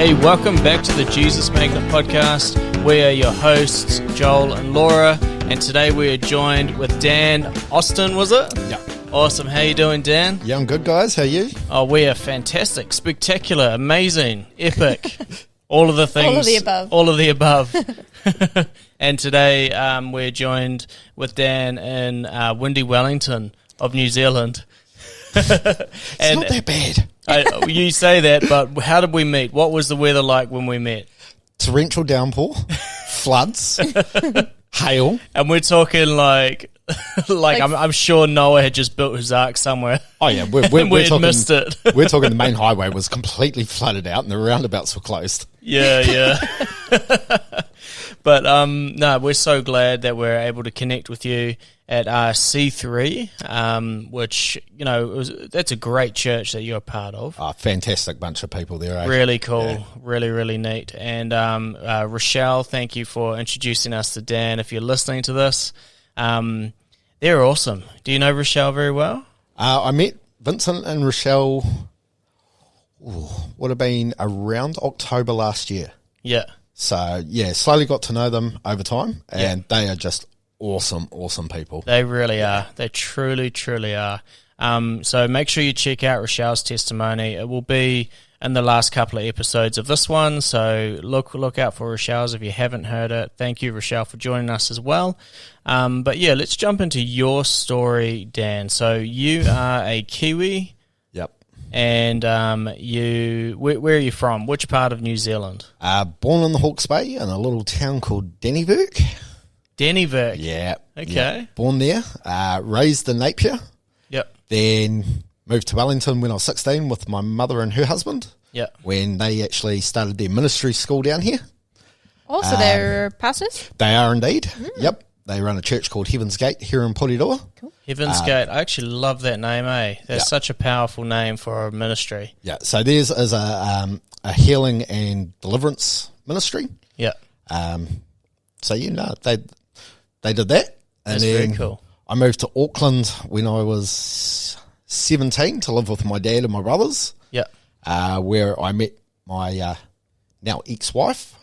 Hey, welcome back to the Jesus Magnet podcast. We are your hosts, Joel and Laura, and today we are joined with Dan Austin, was it? Yeah. Awesome. How you doing, Dan? Yeah, I'm good, guys. How are you? Oh, we are fantastic, spectacular, amazing, epic, all of the things. All of the above. All of the above. And today we're joined with Dan in windy Wellington of New Zealand. It's not that bad. You say that, but how did we meet? What was the weather like when we met? Torrential downpour, floods, hail. And we're talking like I'm sure Noah had just built his ark somewhere. Oh yeah, we'd talking, missed it. We're talking the main highway was completely flooded out and the roundabouts were closed. Yeah. But no, we're so glad that we're able to connect with you at C3, which, you know, that's a great church that you're a part of. Oh, fantastic bunch of people there. Eh? Really cool. Yeah. Really neat. And Rochelle, thank you for introducing us to Dan. If you're listening to this, they're awesome. Do you know Rochelle very well? I met Vincent and Rochelle, would have been around October last year. Yeah. So, yeah, slowly got to know them over time, and they are just awesome people. They really are. They truly are. So make sure you check out Rochelle's testimony. It will be in the last couple of episodes of this one, so look out for Rochelle's if you haven't heard it. Thank you, Rochelle, for joining us as well. But yeah, let's jump into your story, Dan. So you are a Kiwi. Yep. And where are you from? Which part of New Zealand? Born in the Hawke's Bay in a little town called Dennyburg. Dennyburg. Yeah. Okay. Yeah. Born there, raised in Napier. Yep. Then moved to Wellington when I was 16 with my mother and her husband. Yep. When they actually started their ministry school down here. Also, they're pastors? They are indeed. Yep. They run a church called Heaven's Gate here in Porirua. Cool. Heaven's Gate. I actually love that name, eh? That's such a powerful name for a ministry. Yeah. So theirs is a healing and deliverance ministry. Yeah. So, you know, they did that. And That's then very cool. I moved to Auckland when I was 17 to live with my dad and my brothers. Yeah. Where I met my now ex-wife.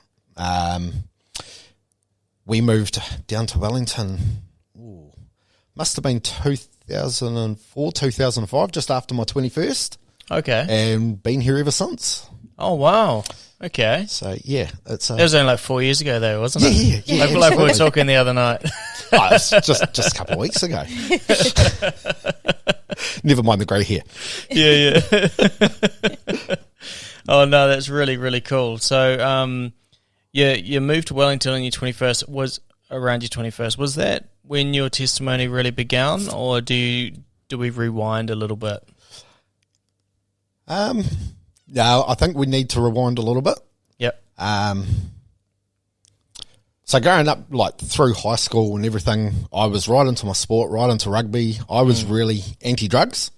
We moved down to Wellington, must have been 2004, 2005, just after my 21st. Okay. And been here ever since. Oh, wow. Okay. So, yeah. It was only like 4 years ago, though, wasn't it? Yeah. Like we were talking the other night. Oh, it's just a couple of weeks ago. Never mind the grey hair. Yeah. Oh, no, that's really cool. So, you moved to Wellington on your 21st. Was around your 21st. Was that when your testimony really began, or do we rewind a little bit? No, I think we need to rewind a little bit. Yep. So growing up, like through high school and everything, I was right into my sport, right into rugby. I was really anti-drugs.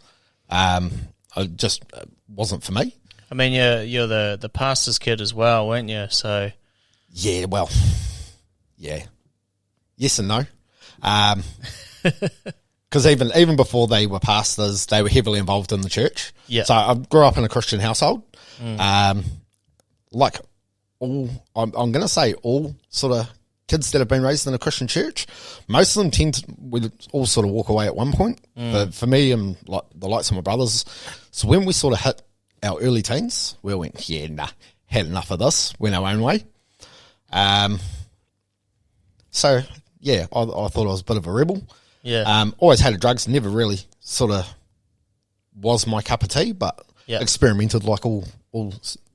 It just wasn't for me. I mean, you're the pastor's kid as well, weren't you? So yeah, well, yeah, yes and no. Because even before they were pastors, they were heavily involved in the church. Yeah. So I grew up in a Christian household. Like all, I'm going to say all sort of kids that have been raised in a Christian church, most of them we all sort of walk away at one point. But for me and like the likes of my brothers, so when we sort of hit our early teens, we went, yeah, nah, had enough of this, went our own way. So yeah, I thought I was a bit of a rebel. yeah, Always hated drugs, never really sort of was my cup of tea, but experimented like all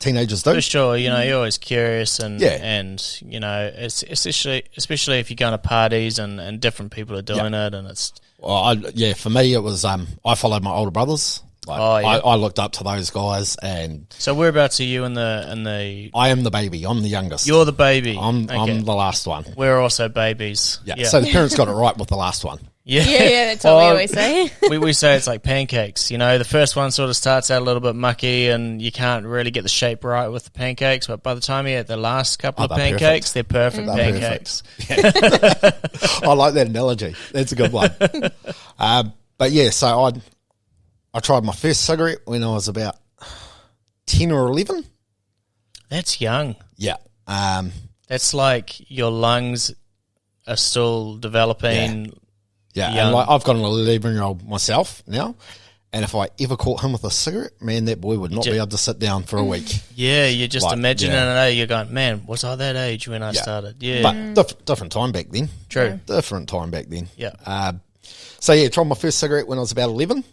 teenagers do. for sure. You know, you're always curious, and Yeah. and you know, it's especially if you're going to parties and different people are doing it, and it's Well, for me it was I followed my older brothers. Like, I looked up to those guys, and so whereabouts are you in the? I am the baby. I'm the youngest. You're the baby. I'm Okay. the last one. We're also babies. Yeah. So the parents got it right with the last one. Yeah, that's what we always say. we say it's like pancakes. You know, the first one sort of starts out a little bit mucky, and you can't really get the shape right with the pancakes. But by the time you get the last couple of they're pancakes, they're perfect They're pancakes. I like that analogy. That's a good one. But yeah, so I tried my first cigarette when I was about 10 or 11. That's young. Yeah. That's like your lungs are still developing. Yeah, young. and like I've got an 11-year-old myself now, and if I ever caught him with a cigarette, man, that boy would not be able to sit down for a week. Yeah, you're just Like, imagining yeah. it. You're going, man, was I that age when I started? Yeah. But different time back then. True. Different time back then. Yeah. So yeah, tried my first cigarette when I was about 11.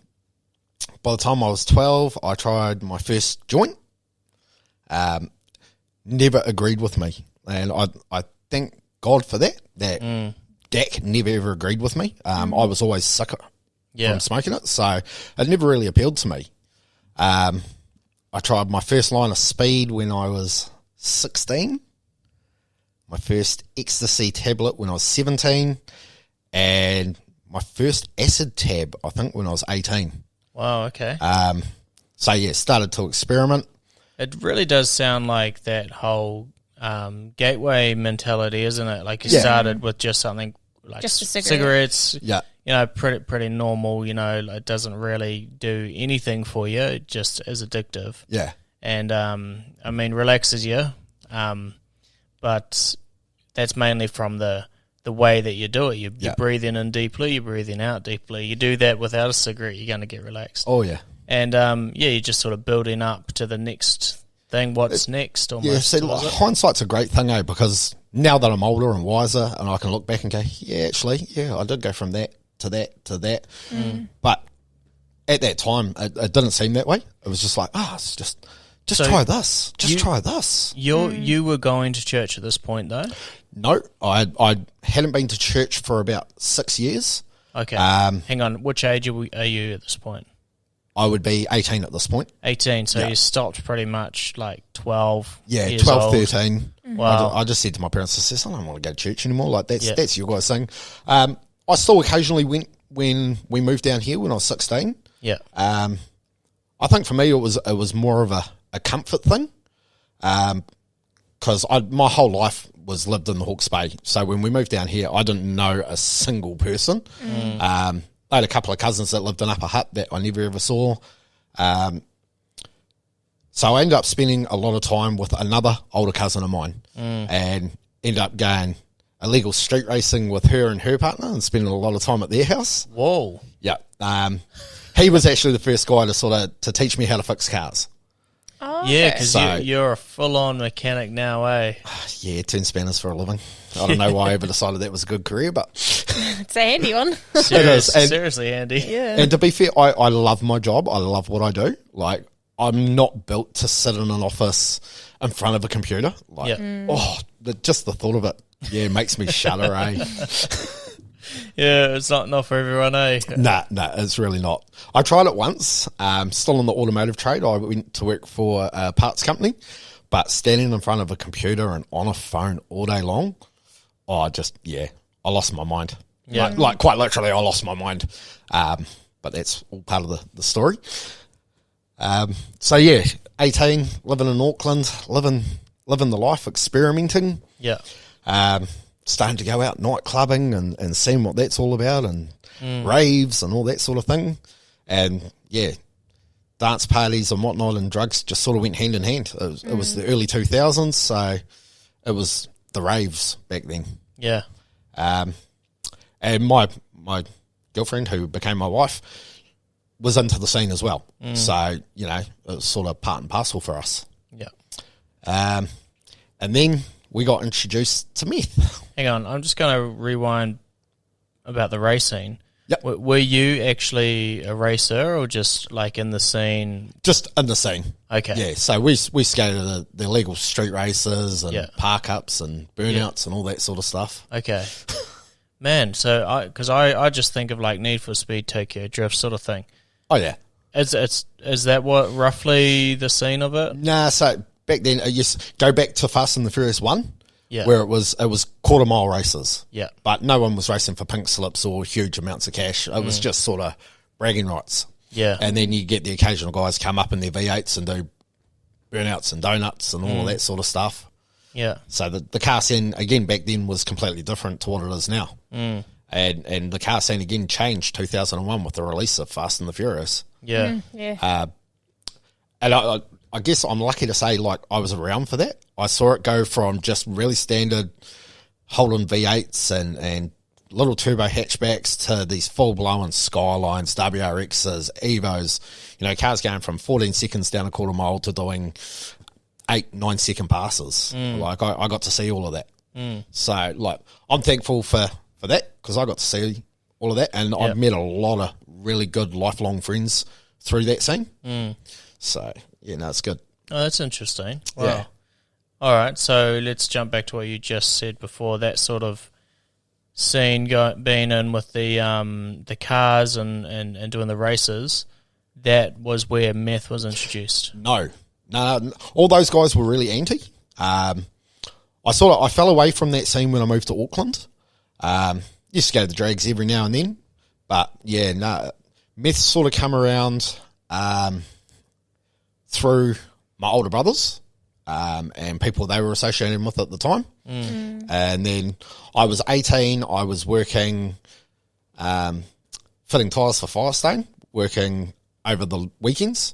By the time I was 12, I tried my first joint. Never agreed with me, and I thank God for that. That Dak never ever agreed with me. I was always sick from smoking it, so it never really appealed to me. I tried my first line of speed when I was 16. My first ecstasy tablet when I was 17, and my first acid tab, I think, when I was 18. Wow, okay. So yeah, started to experiment. It really does sound like that whole gateway mentality, isn't it? Like you started with just something like Just a cigarette. cigarettes, Yeah. you know, pretty normal, you know, it doesn't really do anything for you, it just is addictive. Yeah. And, I mean, relaxes you, but that's mainly from the way that you do it. You're breathing in deeply, you're breathing out deeply. You do that without a cigarette, you're going to get relaxed. Oh yeah. And, you're just sort of building up to the next thing. What's next? Almost. Yeah, see, like, hindsight's a great thing, because now that I'm older and wiser, and I can look back and go, yeah, actually, I did go from that to that to that. But at that time, it didn't seem that way. It was just like, it's just So try this. Just try this. You were going to church at this point, though? No, I hadn't been to church for about 6 years. Okay. Hang on. Which age are you at this point? I would be 18 at this point. 18. So you stopped pretty much like 12 Yeah, years 12, old. 13. Wow. I just said to my parents, I said, I don't want to go to church anymore. Like, that's your guys' thing. I still occasionally went when we moved down here when I was 16. Yeah. I think for me it was more of a comfort thing, because my whole life was lived in the Hawke's Bay. So when we moved down here, I didn't know a single person. I had a couple of cousins that lived in Upper Hutt that I never ever saw. So I ended up spending a lot of time with another older cousin of mine, and ended up going illegal street racing with her and her partner, and spending a lot of time at their house. Whoa. Yeah. He was actually the first guy to teach me how to fix cars. Oh, Yeah, okay. because So- you're a full-on mechanic now, eh? Yeah, turn spanners for a living. I don't know why I ever decided that was a good career, but It's a handy one. Seriously, Andy. Yeah. and to be fair, I love my job. I love what I do. Like, I'm not built to sit in an office in front of a computer. Like, just the thought of it, makes me shudder, eh? Yeah, it's not for everyone, eh? Nah, it's really not. I tried it once, still in the automotive trade. I went to work for a parts company, but standing in front of a computer and on a phone all day long, I lost my mind. Yeah. Like quite literally, I lost my mind. But that's all part of the story. So yeah, 18, living in Auckland, living the life, experimenting. Yeah. Starting to go out night clubbing and seeing what that's all about, and raves and all that sort of thing. And yeah, dance parties and whatnot, and drugs just sort of went hand in hand. It was the early 2000s, so it was the raves back then. Yeah. And my girlfriend, who became my wife, was into the scene as well. So, it was sort of part and parcel for us. Yeah. And then we got introduced to meth. Hang on, I'm just going to rewind about the racing. Yep. Were you actually a racer or just like in the scene? Just in the scene. Okay. Yeah, so we skated the illegal street races and park ups and burnouts and all that sort of stuff. Okay. Man, so I just think of like Need for Speed Tokyo Drift sort of thing. Oh yeah. Is that what roughly the scene of it? Nah, so back then, go back to Fast and the Furious 1, where it was quarter mile races. Yeah. But no one was racing for pink slips or huge amounts of cash. It was just sort of bragging rights. Yeah. And then you get the occasional guys come up in their V8s and do burnouts and donuts and all of that sort of stuff. Yeah. So the car scene, again, back then was completely different to what it is now. And the car scene, again, changed 2001 with the release of Fast and the Furious. Yeah. Yeah. And I I guess I'm lucky to say, like, I was around for that. I saw it go from just really standard Holden V8s and little turbo hatchbacks to these full-blown Skylines, WRXs, Evos, cars going from 14 seconds down a quarter mile to doing 8-9 second passes. Like, I got to see all of that. So, like, I'm thankful for that because I got to see all of that, and I've met a lot of really good lifelong friends through that scene. So, it's good. Oh, that's interesting. Wow. Yeah. All right, so let's jump back to what you just said before. That sort of scene being in with the cars and doing the races, that was where meth was introduced. No, all those guys were really anti. I fell away from that scene when I moved to Auckland. Used to go to the drags every now and then, but meth sort of come around through my older brothers and people they were associated with at the time. And then I was 18. I was working fitting tyres for Firestone, working over the weekends.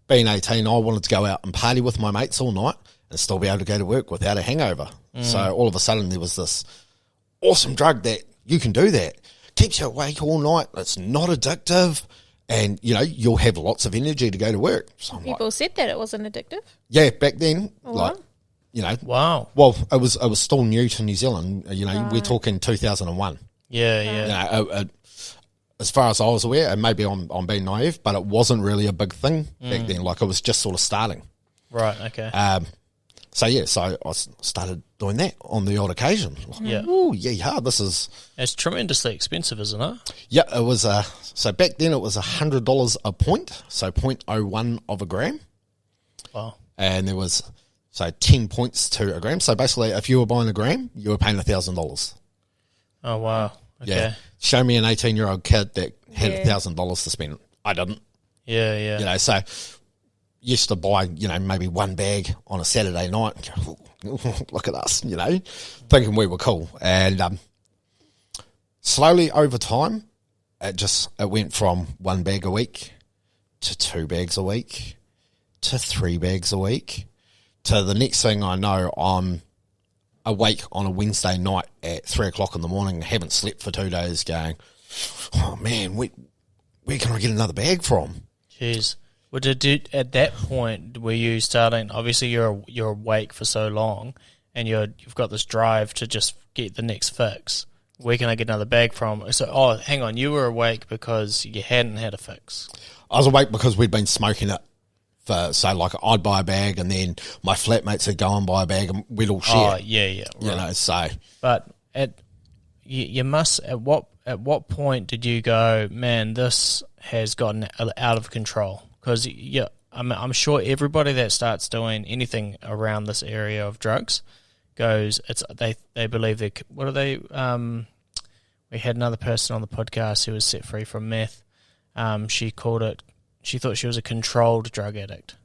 Being 18, I wanted to go out and party with my mates all night and still be able to go to work without a hangover. So all of a sudden there was this awesome drug that you can do that. Keeps you awake all night. It's not addictive. And, you'll have lots of energy to go to work. So People said that it wasn't addictive. yeah, back then, wow. Wow. Well, it was still new to New Zealand. We're talking 2001. Yeah. As far as I was aware, and maybe I'm being naive, but it wasn't really a big thing back then. Like, it was just sort of starting. Right, okay. So I started doing that on the odd occasion. Yeah. Oh, yeah, this is... It's tremendously expensive, isn't it? Yeah, it was... so back then it was $100 a point, so 0.01 of a gram. Wow. And there was, 10 points to a gram. So basically, if you were buying a gram, you were paying $1,000. Oh, wow. Okay. Yeah. Show me an 18-year-old kid that had $1,000 to spend. I didn't. Yeah. So used to buy, maybe one bag on a Saturday night. Look at us, thinking we were cool. And slowly over time, it went from one bag a week to 2 bags a week to 3 bags a week to the next thing I know, I'm awake on a Wednesday night at 3 o'clock in the morning, haven't slept for 2 days, going, oh man, where can I get another bag from? Jeez. Well, at that point, were you starting? Obviously, you're awake for so long, and you've got this drive to just get the next fix. Where can I get another bag from? So, hang on, you were awake because you hadn't had a fix. I was awake because we'd been smoking it. I'd buy a bag, and then my flatmates would go and buy a bag, and we'd all share. Oh, yeah, right. So. But you must. At what point did you go, man? This has gotten out of control. Because I'm sure everybody that starts doing anything around this area of drugs goes. They believe they. What are they? We had another person on the podcast who was set free from meth. She called it. She thought she was a controlled drug addict,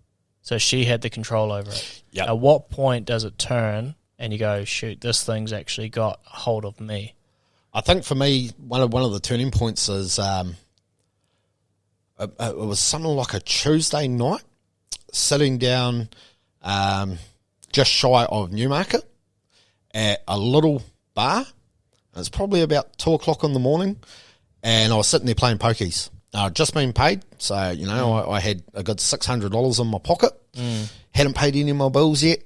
so she had the control over it. Yep. At what point does it turn and you go, shoot, this thing's actually got a hold of me? I think for me, one of the turning points is. It was something like a Tuesday night, sitting down just shy of Newmarket at a little bar. It's probably about 2 o'clock in the morning, and I was sitting there playing pokies. I'd just been paid, so, I had a good $600 in my pocket. Hadn't paid any of my bills yet.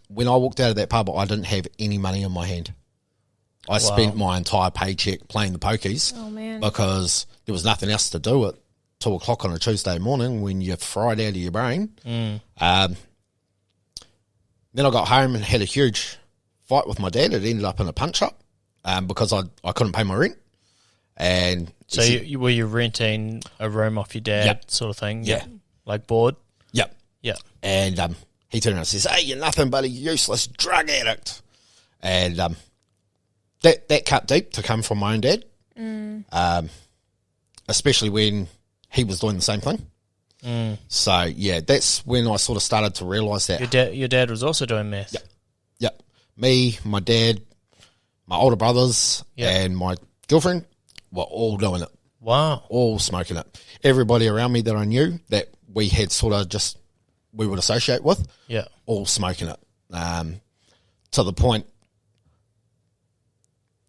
When I walked out of that pub, I didn't have any money in my hand. I spent my entire paycheck playing the pokies because there was nothing else to do at 2 o'clock on a Tuesday morning when you're fried out of your brain. Then I got home and had a huge fight with my dad. It ended up in a punch-up because I couldn't pay my rent. And so were you renting a room off your dad sort of thing? Yeah. Like board? Yep. Yeah. And he turned around and says, hey, you're nothing but a useless drug addict. And that cut deep to come from my own dad, especially when he was doing the same thing. So, yeah, that's when I sort of started to realise that. Your dad was also doing meth? Yep. Me, my dad, my older brothers, and my girlfriend were all doing it. Wow. All smoking it. Everybody around me that I knew that we had sort of just we would associate with, Yeah. all smoking it. To the point,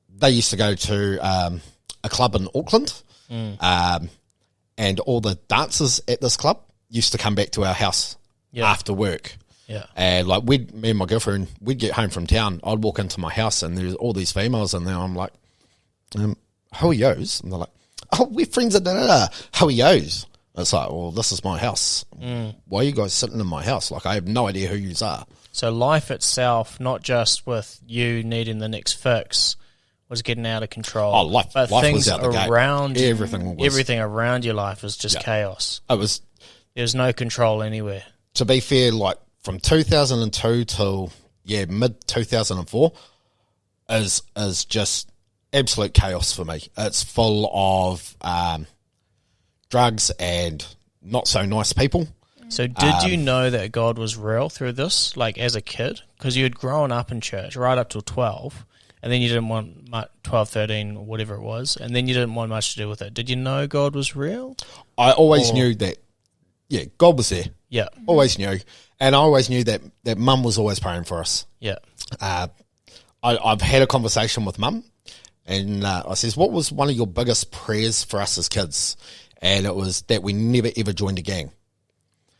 they used to go to a club in Auckland, and all the dancers at this club used to come back to our house after work. Yeah. And like me and my girlfriend, we'd get home from town. I'd walk into my house and there's all these females in there. I'm like, how are yous? And they're like, oh, we're friends at da-da-da. How are yous? It's like, well, this is my house. Why are you guys sitting in my house? Like, I have no idea who yous are. So life itself, not just with you needing the next fix, was getting out of control. Oh, life things was out the gate. around Everything around your life is just chaos. It was, There's no control anywhere. to be fair, like from 2002 till mid 2004 is just absolute chaos for me. It's full of drugs and not so nice people. So did you know that God was real through this, like as a kid? Because you had grown up in church right up till 12, and then you didn't want 12, 13, whatever it was, and then you didn't want much to do with it. Did you know God was real? I always knew that, God was there. Yeah. Always knew. And I always knew that mum was always praying for us. Yeah. I've had a conversation with mum, and I says, what was one of your biggest prayers for us as kids? And it was that we never ever joined a gang.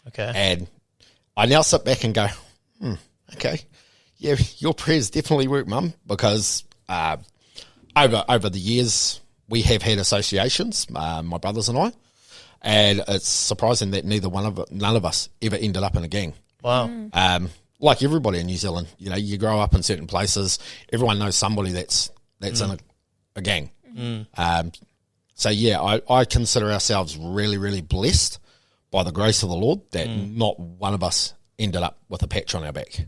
Okay. And I now sit back and go, okay, yeah, your prayers definitely work, mum, because over the years we have had associations, my brothers and I, and it's surprising that none of us ever ended up in a gang. Wow. Like everybody in New Zealand, you grow up in certain places, everyone knows somebody that's in a gang. So yeah, I consider ourselves really, really blessed by the grace of the Lord that not one of us ended up with a patch on our back.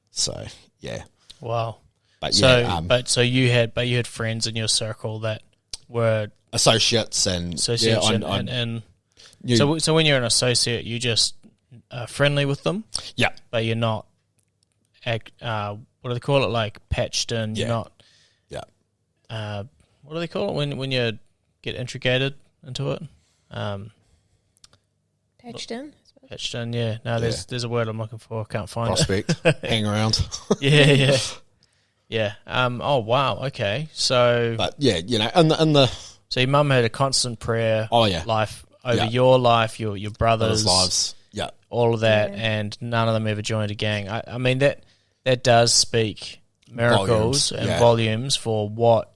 So yeah. Wow. But so, so you had friends in your circle that were associates and so when you're an associate, you just friendly with them. Yeah. But you're not what do they call it? Like patched in. You're not. Yeah. What do they call it when you get integrated into it? Patched in. Patched in, yeah. No, there's a word I'm looking for. I can't find Prospect. Hang around. Yeah. Oh wow. Okay. So. But yeah, in the. So your mum had a constant prayer. Oh yeah. Life over your life, your brothers' lives. Yeah. All of that, and none of them ever joined a gang. I mean that does speak miracles and volumes for what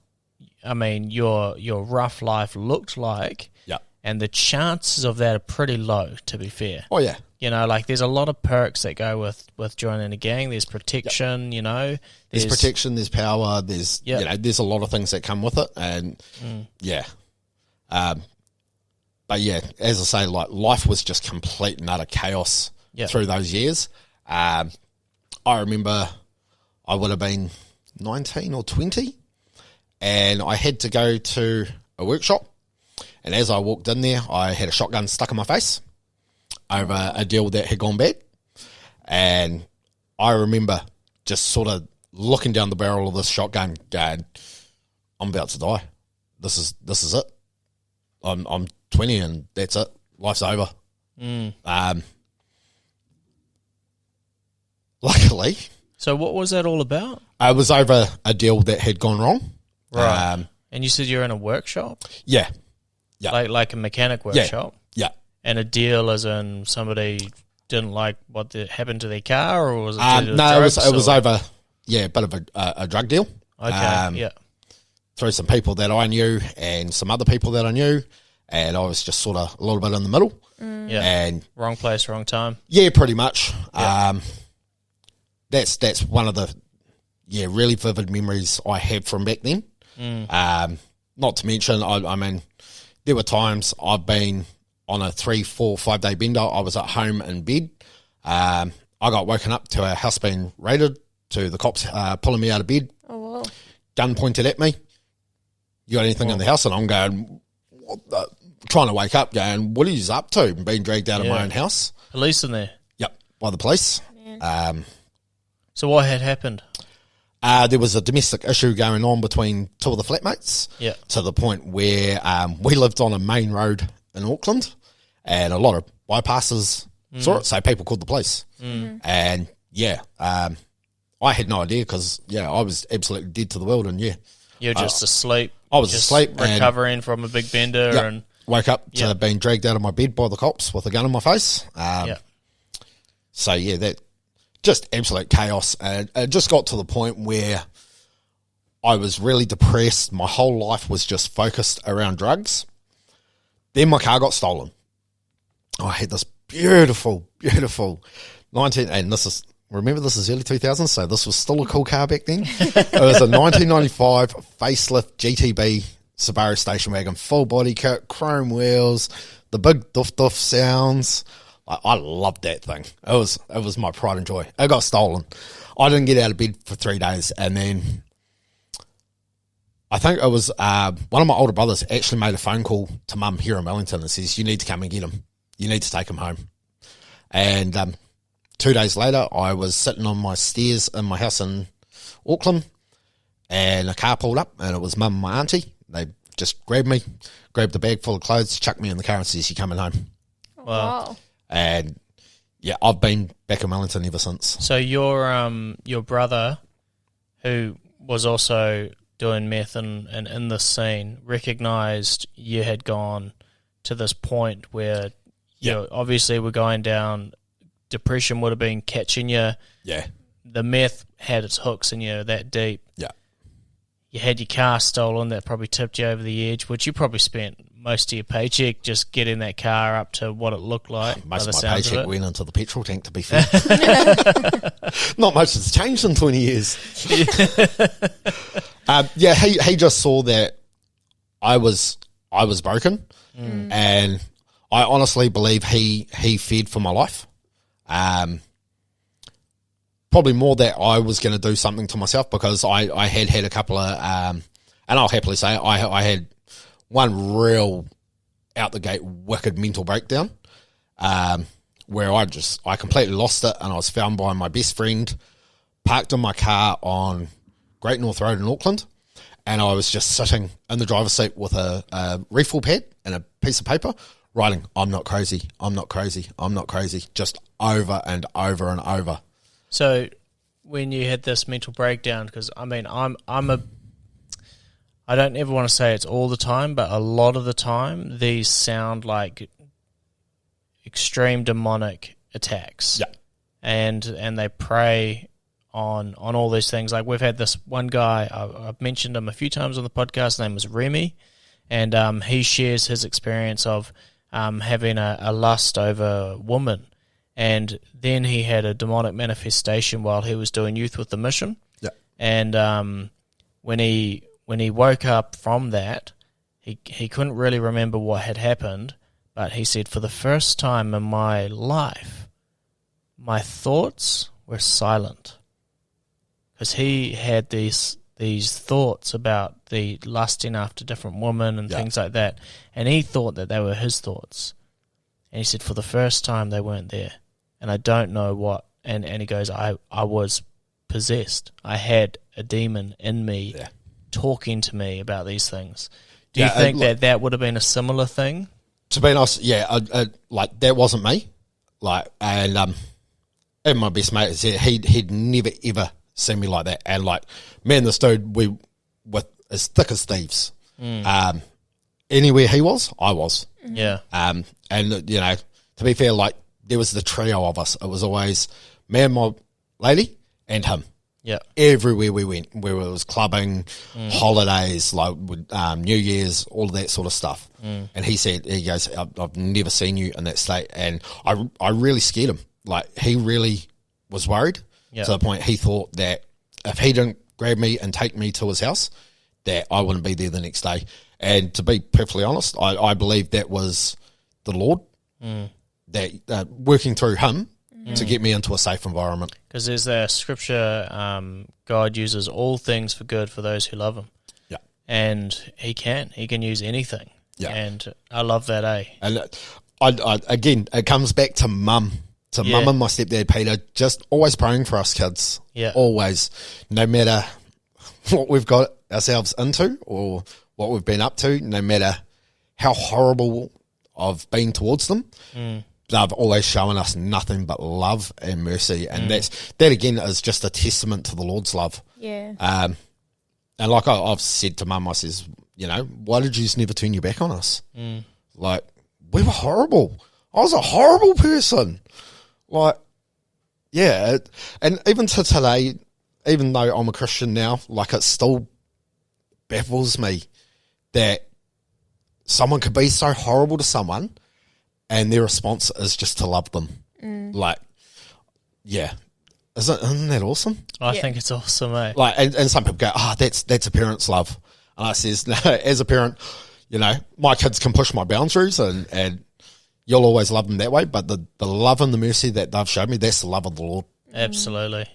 your rough life looked like. Yeah. And the chances of that are pretty low, to be fair. Oh yeah. Like there's a lot of perks that go with joining a gang. There's protection, There's protection, there's power, there's there's a lot of things that come with it, and but yeah, as I say, like life was just complete and utter chaos through those years. I remember I would have been 19 or 20, and I had to go to a workshop, and as I walked in there, I had a shotgun stuck in my face over a deal that had gone bad, and I remember just sort of looking down the barrel of this shotgun going, I'm about to die. This is it. I'm 20 and that's it. Life's over. Luckily. So what was that all about? It was over a deal that had gone wrong. Right. And you said you're in a workshop? Yeah. Like a mechanic workshop? Yeah. And a deal as in somebody didn't like what happened to their car, or was it no, it was over a bit of a drug deal. Okay. Through some people that I knew and some other people that I knew, and I was just sort of a little bit in the middle. And wrong place, wrong time. Yeah, pretty much. That's one of the really vivid memories I have from back then. Not to mention, I mean, there were times I've been on a 3, 4, 5 day bender. I was at home in bed. I got woken up to our house being raided, to the cops pulling me out of bed. Oh, wow. Gun pointed at me. You got anything in the house? And I'm going, trying to wake up, going, what are you up to? Being dragged out of my own house. Police in there? Yep, by the police. So what had happened? There was a domestic issue going on between two of the flatmates. Yeah. To the point where we lived on a main road in Auckland, and a lot of bypasses saw it, so people called the police. And I had no idea because I was absolutely dead to the world, and You're just asleep. I was just asleep, recovering from a big bender, and woke up to being dragged out of my bed by the cops with a gun in my face. So that just absolute chaos, and it just got to the point where I was really depressed. My whole life was just focused around drugs. Then my car got stolen. I had this beautiful 19, and this is early 2000s, so this was still a cool car back then. It was a 1995 facelift GTB Subaru station wagon, full body kit, chrome wheels, the big doof sounds. I loved that thing. It was my pride and joy. It got stolen. I didn't get out of bed for 3 days, and then I think it was one of my older brothers actually made a phone call to Mum here in Wellington and says, "You need to come and get him. You need to take him home." And 2 days later, I was sitting on my stairs in my house in Auckland, and a car pulled up, and it was Mum and my auntie. They just grabbed me, grabbed a bag full of clothes, chucked me in the car and says, "You're coming home." Wow. And I've been back in Wellington ever since. So your brother, who was also doing meth and in this scene, recognised you had gone to this point where you obviously were going down. Depression would have been catching you. Yeah. The meth had its hooks in you that deep. Yeah. You had your car stolen. That probably tipped you over the edge, which you probably spent most of your paycheck just getting that car up to what it looked like. Most of my paycheck went into the petrol tank, to be fair. Not much has changed in 20 years. He just saw that I was broken, and I honestly believe he feared for my life. Probably more that I was going to do something to myself, because I had a couple of, and I'll happily say I had one real out the gate wicked mental breakdown, where I completely lost it, and I was found by my best friend, parked in my car on Great North Road in Auckland, and I was just sitting in the driver's seat with a refill pad and a piece of paper, writing, "I'm not crazy, I'm not crazy, I'm not crazy," just over and over and over. So when you had this mental breakdown, because I mean, I don't ever want to say it's all the time, but a lot of the time these sound like extreme demonic attacks. Yeah. And they prey on all these things. Like we've had this one guy, I've mentioned him a few times on the podcast, his name was Remy, and he shares his experience of having a lust over women. And then he had a demonic manifestation while he was doing Youth with the Mission. Yeah. And when he woke up from that, he couldn't really remember what had happened, but he said, for the first time in my life, my thoughts were silent. Because he had these thoughts about the lusting after different women and things like that, and he thought that they were his thoughts. And he said, for the first time, they weren't there. And I don't know what. And he goes, I was possessed. I had a demon in me talking to me about these things. Do you think that would have been a similar thing? To be honest, like that wasn't me. Like, and my best mate said he'd never ever seen me like that. And like, me and this dude, we were as thick as thieves. Anywhere he was, I was. Yeah. And you know, to be fair, like there was the trio of us. It was always me and my lady and him. Yeah. Everywhere we went, where it was clubbing, holidays, like New Year's, all of that sort of stuff. And he goes, I've never seen you in that state. And I really scared him. Like he really was worried to the point he thought that if he didn't grab me and take me to his house, that I wouldn't be there the next day. And to be perfectly honest, I believe that was the Lord that working through him to get me into a safe environment. Because there's a scripture, God uses all things for good for those who love him. Yeah. And he can use anything. Yeah. And I love that, eh? And I again, it comes back to mum. To mum and my stepdad Peter, just always praying for us kids. Yeah. Always. No matter what we've got ourselves into or what we've been up to, no matter how horrible I've been towards them. they've always shown us nothing but love and mercy. And that again is just a testament to the Lord's love. Yeah. And like I've said to Mum, I says, why did you just never turn your back on us? Like, we were horrible. I was a horrible person. Like, yeah. And even to today, even though I'm a Christian now, like, it still baffles me that someone could be so horrible to someone and their response is just to love them. Like, yeah. Isn't that awesome? I think it's awesome, eh? Like, and some people go, that's a parent's love. And I says, no, as a parent, my kids can push my boundaries and you'll always love them that way. But the love and the mercy that they've showed me, that's the love of the Lord. Absolutely.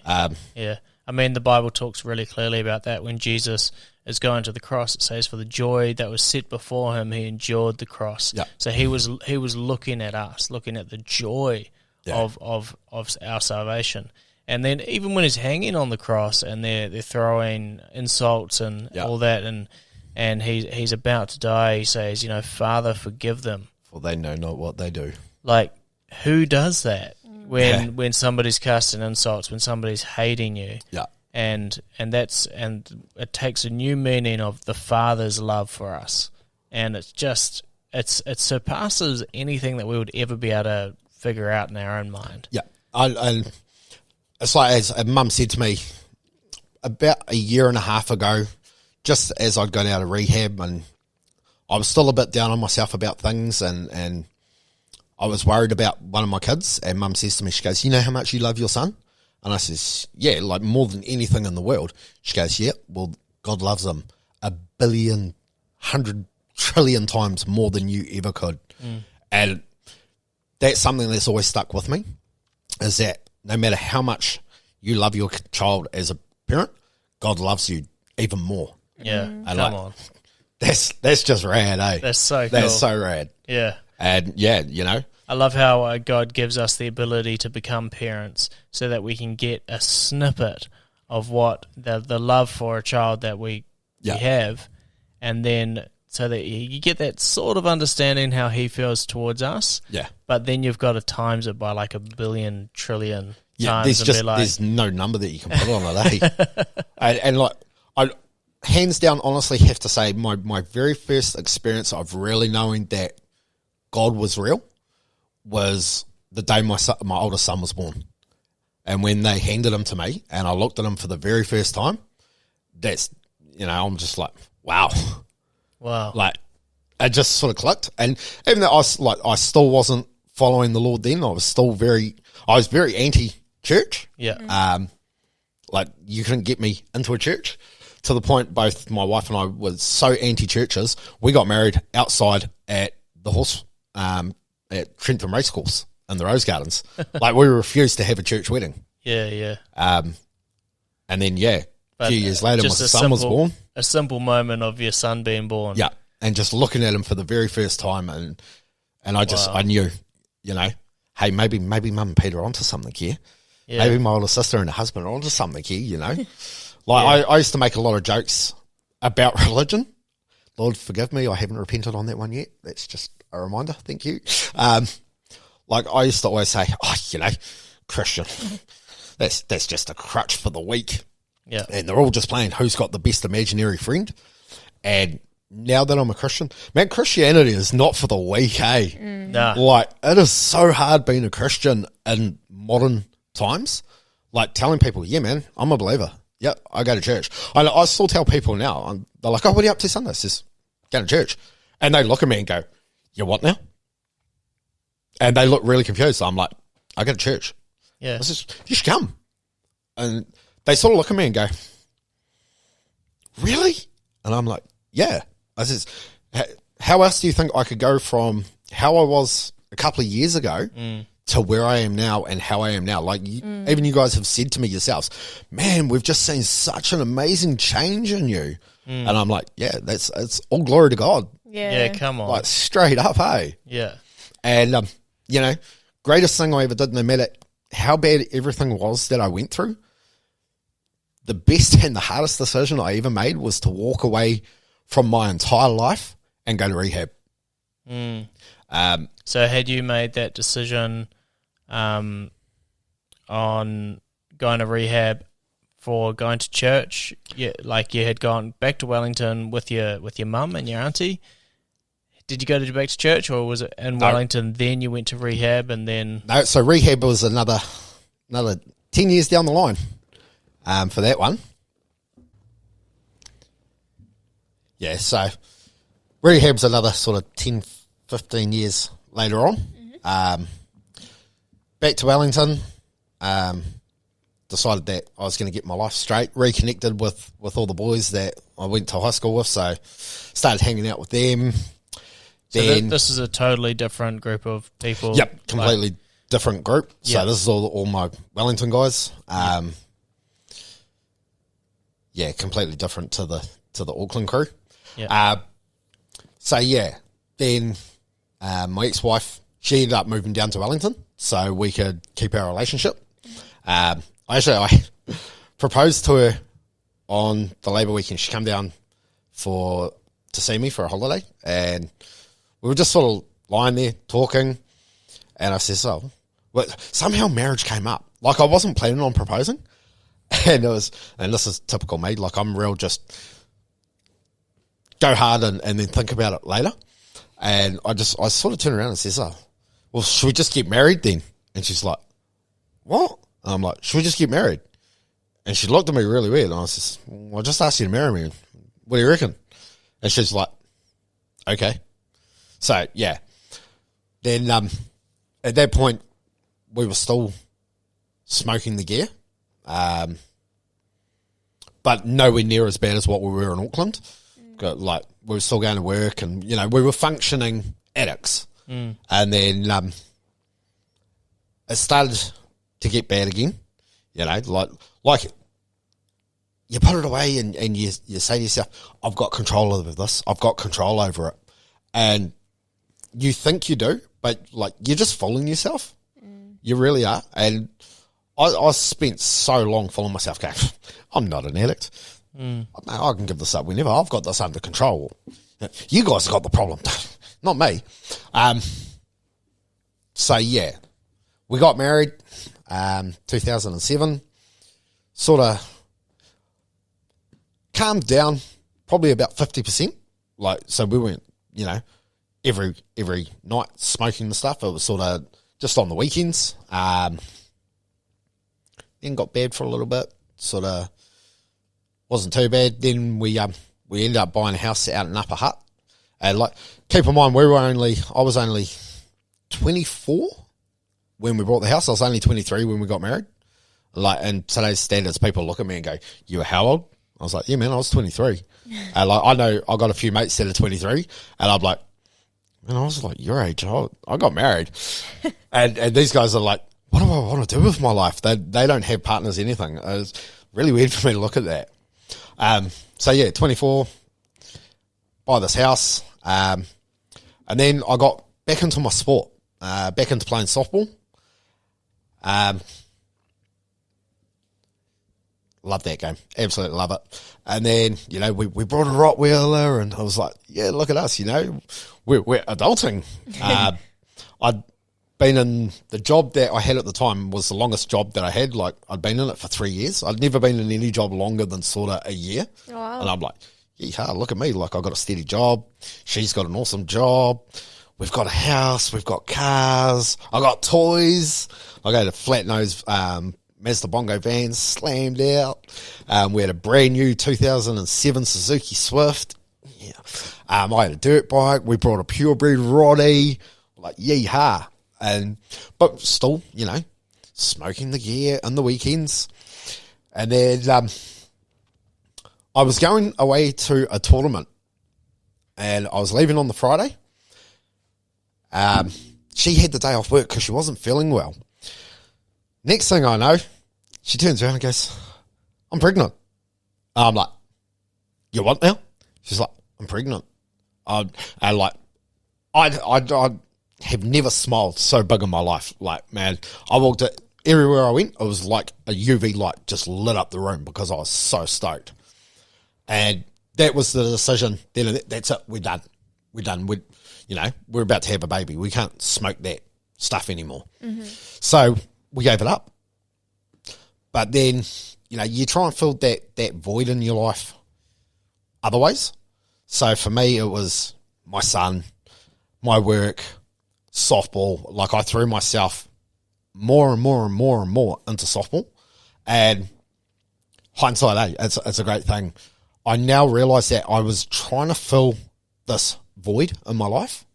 Yeah. I mean, the Bible talks really clearly about that. When Jesus is going to the cross, it says, for the joy that was set before him, he endured the cross. Yeah. So he was looking at us, looking at the joy of our salvation. And then even when he's hanging on the cross and they're throwing insults and all that, and he's about to die, he says, Father, forgive them, for they know not what they do. Like, who does that when somebody's casting insults, when somebody's hating you? Yeah. And it takes a new meaning of the Father's love for us, and it surpasses anything that we would ever be able to figure out in our own mind. Yeah, it's like, as Mum said to me about a year and a half ago, just as I'd gone out of rehab, and I was still a bit down on myself about things, and I was worried about one of my kids, and Mum says to me, she goes, you know how much you love your son? And I says, yeah, like more than anything in the world. She goes, yeah, well, God loves him 1 billion, 100 trillion times more than you ever could. And that's something that's always stuck with me, is that no matter how much you love your child as a parent, God loves you even more. Yeah, come on. That's just rad, eh? That's so cool. That's so rad. Yeah. And yeah, I love how God gives us the ability to become parents so that we can get a snippet of what the love for a child that we have, and then so that you get that sort of understanding how he feels towards us. Yeah. But then you've got to times it by like 1 billion trillion times. There's no number that you can put on it, eh? and like, I hands down honestly have to say my very first experience of really knowing that God was real was the day my oldest son was born. And when they handed him to me and I looked at him for the very first time, that's, I'm just like, wow. Like, it just sort of clicked. And even though I still wasn't following the Lord then, I was very anti-church. Yeah. Like, you couldn't get me into a church, to the point both my wife and I were so anti-churches, we got married outside at the horse, at Trentham Racecourse in the Rose Gardens. Like, we refused to have a church wedding. Yeah. And then, a few years later, my son was born. A simple moment of your son being born. Yeah, and just looking at him for the very first time, and I knew, hey, maybe Mum and Peter are onto something here. Yeah. Maybe my older sister and her husband are onto something here, Like, I used to make a lot of jokes about religion. Lord, forgive me, I haven't repented on that one yet. That's just a reminder. Thank you. Like, I used to always say, Christian, that's just a crutch for the weak. Yeah. And they're all just playing who's got the best imaginary friend. And now that I'm a Christian, man, Christianity is not for the weak, eh? Nah. Like, it is so hard being a Christian in modern times. Like, telling people, yeah, man, I'm a believer. Yeah, I go to church. I still tell people now, they're like, oh, what are you up to Sunday? I says, go to church. And they look at me and go, you what now? And they look really confused. So I'm like, I go to church. Yeah. I says, you should come. And they sort of look at me and go, really? And I'm like, yeah. I says, how else do you think I could go from how I was a couple of years ago to where I am now and how I am now? Like, even you guys have said to me yourselves, man, we've just seen such an amazing change in you. And I'm like, yeah, it's all glory to God. Yeah, come on. Like, straight up, hey? Yeah. And, greatest thing I ever did, no matter how bad everything was that I went through, the best and the hardest decision I ever made was to walk away from my entire life and go to rehab. So had you made that decision on going to rehab for going to church? Like you had gone back to Wellington with your mum and your auntie. Did you go back to church, or was it in Wellington, then you went to rehab, and then... No, so rehab was another 10 years down the line for that one. Yeah, so rehab's another sort of 10, 15 years later on. Back to Wellington, decided that I was going to get my life straight, reconnected with all the boys that I went to high school with, so started hanging out with them. So this is a totally different group of people. Yep, completely different group. So Yep. this is all my Wellington guys. Yeah, completely different to the Auckland crew. Yep. Then my ex-wife, she ended up moving down to Wellington so we could keep our relationship. I proposed to her on the Labour weekend. She came down to see me for a holiday, and we were just sort of lying there talking, and I said, somehow marriage came up. Like, I wasn't planning on proposing, and this is typical me, like I'm real just go hard and then think about it later. And I sort of turned around and says, well, should we just get married then? And she's like, what? And I'm like, should we just get married? And she looked at me really weird, and I says, well, I just asked you to marry me. What do you reckon? And she's like, okay. So, yeah. Then at that point, we were still smoking the gear, but nowhere near as bad as what we were in Auckland. Like, we were still going to work, and, we were functioning addicts. And then it started to get bad again. Like you put it away and you say to yourself, I've got control over this. I've got control over it. And you think you do, but like you're just fooling yourself. You really are. And I spent so long fooling myself going, I'm not an addict. I can give this up whenever. I've got this under control. You guys have got the problem, not me. So yeah, we got married 2007. Sort of calmed down probably about 50%. Like, so we weren't, every night smoking the stuff. It was sort of just on the weekends. Then got bad for a little bit. Sort of wasn't too bad. Then we ended up buying a house out in Upper Hutt. And like, keep in mind, I was only 24 when we bought the house. I was only 23 when we got married. Like, in today's standards, people look at me and go, you were how old? I was like, yeah, man, I was 23. And like, I know I got a few mates that are 23, and I'm like, man, I was like your age. I got married. and these guys are like, what do I want to do with my life? They don't have partners, anything. It's really weird for me to look at that. So yeah, 24, buy this house. And then I got back into my sport, back into playing softball. Love that game. Absolutely love it. And then, we brought a Rottweiler, and I was like, yeah, look at us, we're adulting. I'd been in the job that I had at the time was the longest job that I had. Like, I'd been in it for 3 years. I'd never been in any job longer than sort of a year. Oh, wow. And I'm like, yeah, look at me. Like, I got a steady job. She's got an awesome job. We've got a house. We've got cars. I got toys. I got a flat nose, Mazda Bongo van, slammed out. We had a brand new 2007 Suzuki Swift. Yeah. I had a dirt bike. We brought a purebred Roddy. Like, yee-ha. But still, smoking the gear on the weekends. And then I was going away to a tournament, and I was leaving on the Friday. She had the day off work because she wasn't feeling well. Next thing I know, she turns around and goes, I'm pregnant. I'm like, you what now? She's like, I'm pregnant. I have never smiled so big in my life. Like, man, I walked it everywhere I went. It was like a UV light just lit up the room because I was so stoked. And that was the decision. Then that's it. We're done. we're about to have a baby. We can't smoke that stuff anymore. So we gave it up. But then, you try and fill that void in your life other ways. So for me, it was my son, my work, softball. Like I threw myself more and more and more and more into softball. And hindsight, it's a great thing. I now realise that I was trying to fill this void in my life.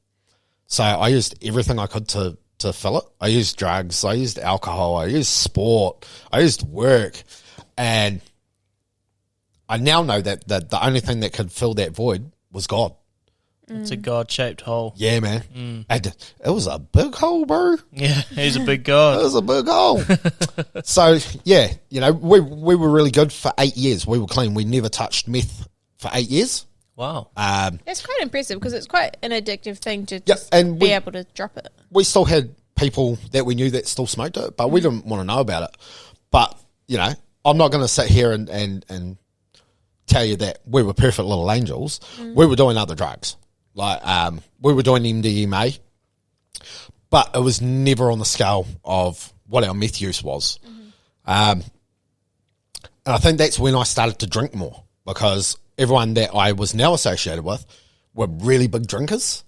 So I used everything I could to fill it. I used drugs, I used alcohol, I used sport, I used work. And I now know that the only thing that could fill that void was God. It's a God-shaped hole. Yeah, man. And it was a big hole, bro. Yeah, he's a big God. It was a big hole. So, yeah, we were really good for 8 years. We were clean. We never touched meth for 8 years. Wow. That's quite impressive because it's quite an addictive thing to just be able to drop it. We still had people that we knew that still smoked it, but we didn't want to know about it. But, I'm not going to sit here and tell you that we were perfect little angels. We were doing other drugs. Like, we were doing MDMA, but it was never on the scale of what our meth use was. And I think that's when I started to drink more because everyone that I was now associated with were really big drinkers.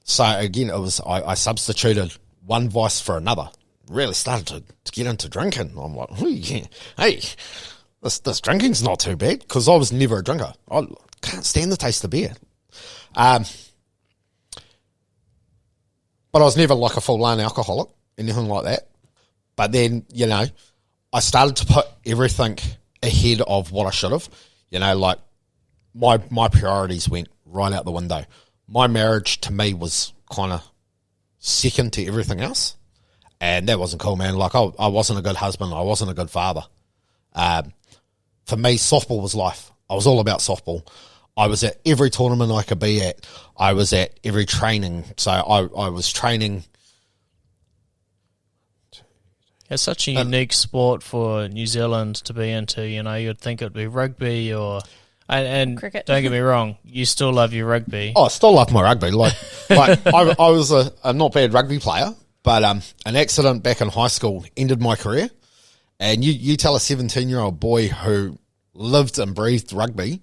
So again, it was, I substituted one vice for another. Really started to get into drinking. I'm like, hey, this drinking's not too bad because I was never a drinker. I can't stand the taste of beer. But I was never like a full-blown alcoholic, anything like that. But then, I started to put everything ahead of what I should have. Like my priorities went right out the window. My marriage to me was kind of second to everything else. And that wasn't cool, man. Like I wasn't a good husband. I wasn't a good father. For me, softball was life. I was all about softball. I was at every tournament I could be at. I was at every training. So I was training. It's such a unique sport for New Zealand to be into. You'd think it'd be rugby or... And cricket. Don't get me wrong, you still love your rugby. Oh, I still love my rugby. Like I was a not bad rugby player, but an accident back in high school ended my career. And you tell a 17-year-old boy who lived and breathed rugby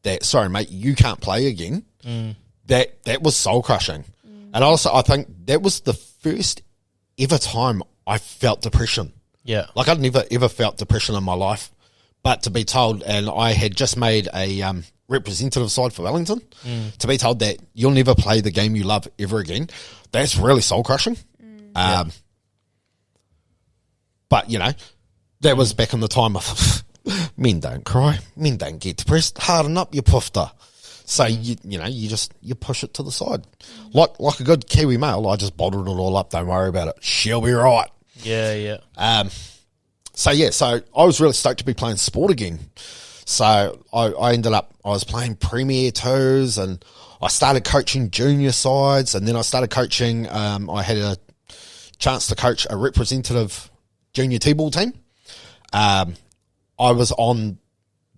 that, sorry, mate, you can't play again. That was soul crushing. And also, I think that was the first ever time I felt depression. Yeah. Like I'd never ever felt depression in my life. But to be told, and I had just made a representative side for Wellington, to be told that you'll never play the game you love ever again, that's really soul crushing. But, that was back in the time of men don't cry, men don't get depressed, harden up, you poofter. So, you push it to the side. Like a good Kiwi male, I just bottled it all up, don't worry about it. She'll be right. Yeah. So I was really stoked to be playing sport again. So I ended up, I was playing Premier 2s and I started coaching junior sides and then I started coaching, I had a chance to coach a representative junior T-ball team. I was on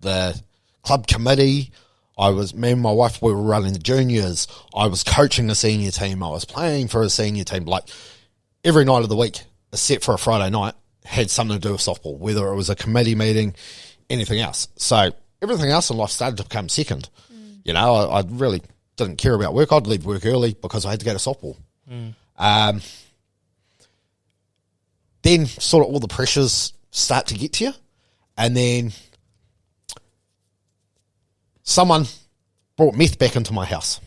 the club committee. Me and my wife, we were running the juniors. I was coaching a senior team. I was playing for a senior team. Like every night of the week, except for a Friday night, had something to do with softball, whether it was a committee meeting, anything else. So everything else in life started to become second. I really didn't care about work. I'd leave work early because I had to go to softball. Then sort of all the pressures start to get to you. And then someone brought meth back into my house.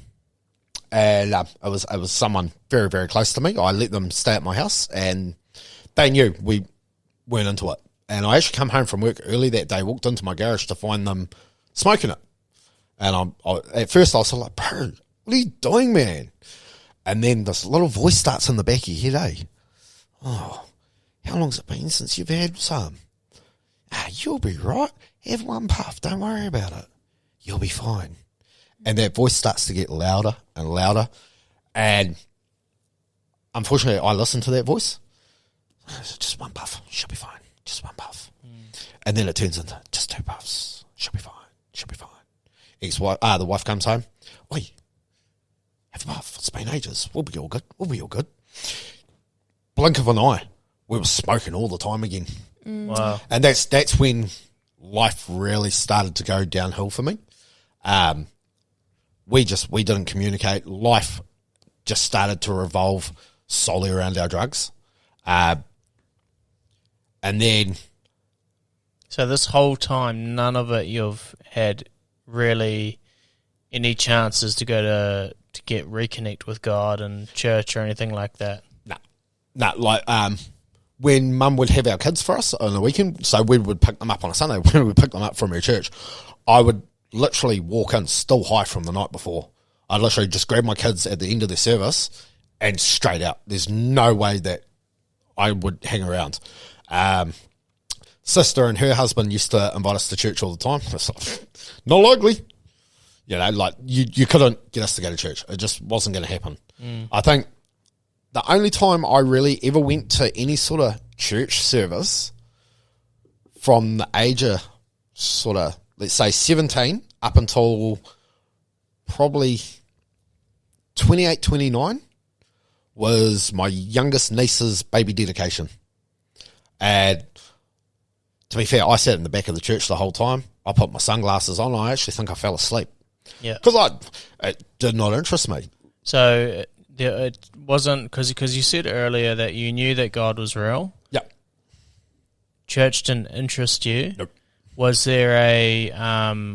And it was someone very, very close to me. I let them stay at my house and they knew we weren't into it. And I actually come home from work early that day, walked into my garage to find them smoking it. And at first I was like, bro, what are you doing, man? And then this little voice starts in the back of your head, oh, how long's it been since you've had some? You'll be right. Have one puff. Don't worry about it. You'll be fine. And that voice starts to get louder and louder. And unfortunately, I listened to that voice. Just one puff. She'll be fine. Just one puff. And then it turns into just 2 puffs. She'll be fine. She'll be fine. The wife comes home. Oi, have a puff. It's been ages. We'll be all good. We'll be all good. Blink of an eye, we were smoking all the time again. Wow. And that's when life really started to go downhill for me. We didn't communicate. Life just started to revolve solely around our drugs. And then... So this whole time, none of it you've had really any chances to go to get reconnect with God and church or anything like that? No, like when Mum would have our kids for us on the weekend, so we would pick them up on a Sunday, when we would pick them up from her church, I would literally walk in still high from the night before. I'd literally just grab my kids at the end of their service and straight out. There's no way that I would hang around. Sister and her husband used to invite us to church all the time. It's like, not likely. You know, like you couldn't get us to go to church. It just wasn't going to happen. I think the only time I really ever went to any sort of church service from the age of sort of, let's say 17 up until probably 28, 29 was my youngest niece's baby dedication. And to be fair, I sat in the back of the church the whole time. I put my sunglasses on. I actually think I fell asleep. Yeah. Because it did not interest me. So it wasn't, because you said earlier that you knew that God was real. Yep. Church didn't interest you. Nope. Was there a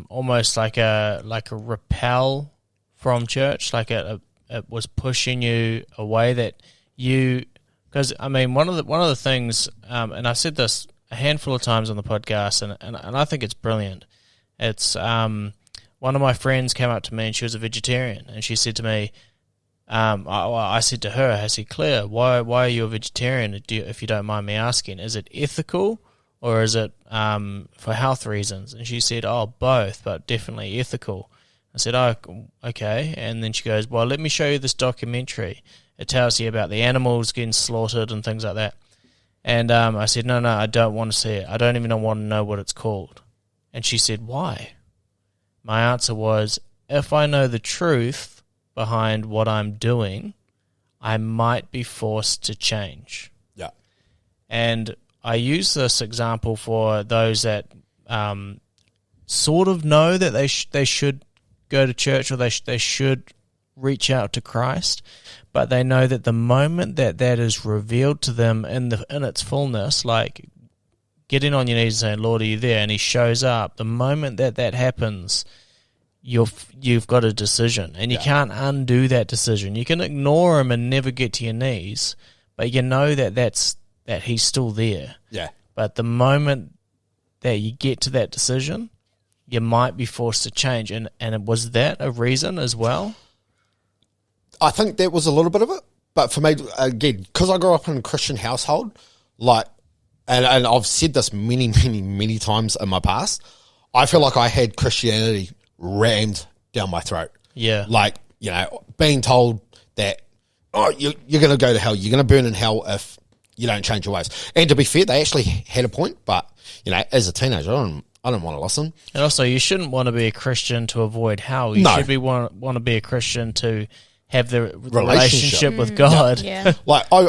almost like a repel from church, like it was pushing you away, that you, because I mean one of the things, and I've said this a handful of times on the podcast, and I think it's brilliant. It's one of my friends came up to me and she was a vegetarian, and she said to me, I said to her, I said, Claire, why are you a vegetarian, if you don't mind me asking? Is it ethical or is it for health reasons? And she said, oh, both, but definitely ethical. I said, oh, okay. And then she goes, well, let me show you this documentary. It tells you about the animals getting slaughtered and things like that. And I said, no, I don't want to see it. I don't even want to know what it's called. And she said, why? My answer was, if I know the truth behind what I'm doing, I might be forced to change. Yeah. And I use this example for those that sort of know that they should go to church, or they should reach out to Christ, but they know that the moment that is revealed to them in its fullness, like getting on your knees and saying, Lord, are you there? And he shows up. The moment that happens, you've got a decision, and you can't undo that decision. You can ignore him and never get to your knees, but you know that he's still there. Yeah. But the moment that you get to that decision, you might be forced to change. And was that a reason as well? I think that was a little bit of it. But for me, again, because I grew up in a Christian household, like, and I've said this many, many, many times in my past, I feel like I had Christianity rammed down my throat. Yeah. Like, you know, being told that, oh, you're going to go to hell, you're going to burn in hell if you don't change your ways. And to be fair, they actually had a point, but, you know, as a teenager, I don't want to listen. And also, you shouldn't want to be a Christian to avoid hell. You should want to be a Christian to have the relationship with God. Yeah. Like, I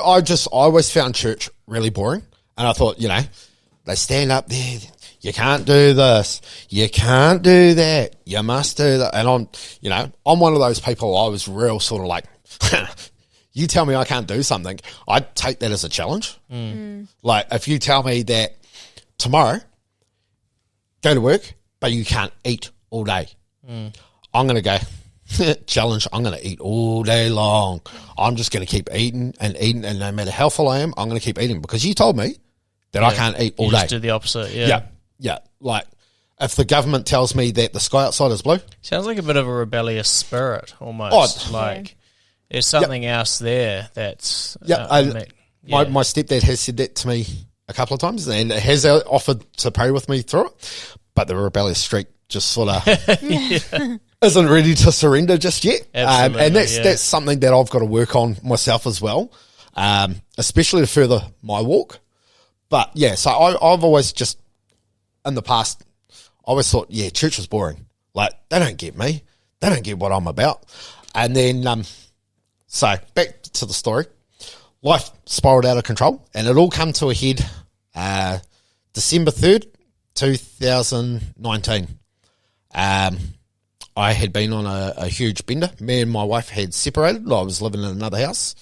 always found church really boring. And I thought, you know, they stand up there, you can't do this, you can't do that, you must do that. And I'm one of those people, I was real sort of like, you tell me I can't do something, I'd take that as a challenge. Like, if you tell me that tomorrow, go to work, but you can't eat all day, I'm going to go, challenge, I'm going to eat all day long. I'm just going to keep eating, and no matter how full I am, I'm going to keep eating, because you told me that I can't eat all day. You just do the opposite, Yeah. Like, if the government tells me that the sky outside is blue. Sounds like a bit of a rebellious spirit, almost. There's something else there that's... My stepdad has said that to me a couple of times, and has offered to pray with me through it, but the rebellious streak just sort of isn't ready to surrender just yet. And that's something that I've got to work on myself as well, especially to further my walk. But yeah, so I've always just, in the past, I always thought, church was boring. Like, they don't get me. They don't get what I'm about. And then So back to the story. Life spiraled out of control, and it all come to a head December 3rd, 2019. I had been on a huge bender. Me and my wife had separated. I was living in another house.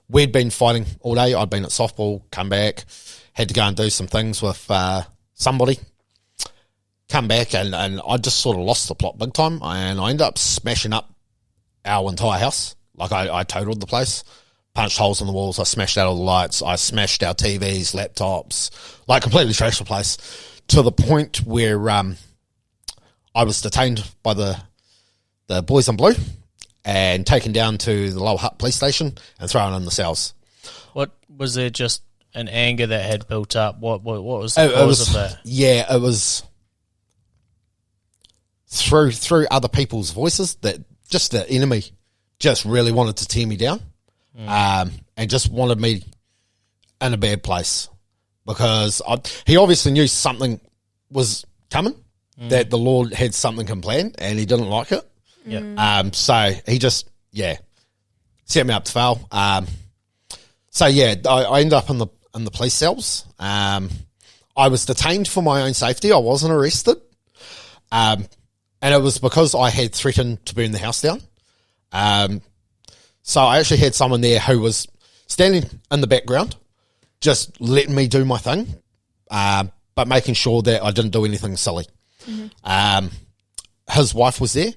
We'd been fighting all day. I'd been at softball, come back, had to go and do some things with somebody. Come back, and I just sort of lost the plot big time, and I ended up smashing up our entire house. Like, I totaled the place, punched holes in the walls, I smashed out all the lights, I smashed our TVs, laptops, like completely trashed the place, to the point where I was detained by the boys in blue and taken down to the Lower Hutt police station and thrown in the cells. What was there? Just an anger that had built up? What was the cause of that? Yeah, it was through other people's voices that just the enemy just really wanted to tear me down, and just wanted me in a bad place, because he obviously knew something was coming, that the Lord had something in plan, and he didn't like it. Yeah. So he just, set me up to fail. So I ended up in the police cells. I was detained for my own safety. I wasn't arrested. And it was because I had threatened to burn the house down. So I actually had someone there who was standing in the background, just letting me do my thing, but making sure that I didn't do anything silly. His wife was there.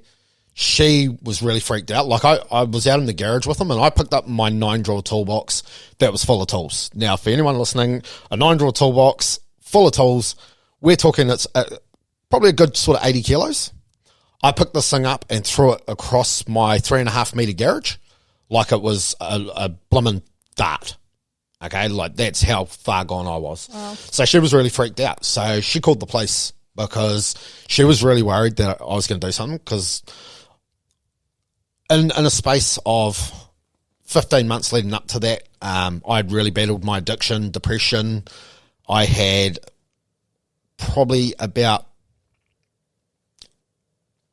She was really freaked out. Like, I was out in the garage with him, and I picked up my 9-drawer toolbox that was full of tools. Now, for anyone listening, a 9-drawer toolbox full of tools, we're talking it's probably a good sort of 80 kilos. I picked this thing up and threw it across my 3.5 metre garage like it was a blooming dart. Okay, like that's how far gone I was. Wow. So she was really freaked out. So she called the police because she was really worried that I was going to do something, because in a space of 15 months leading up to that, I'd really battled my addiction, depression. I had probably about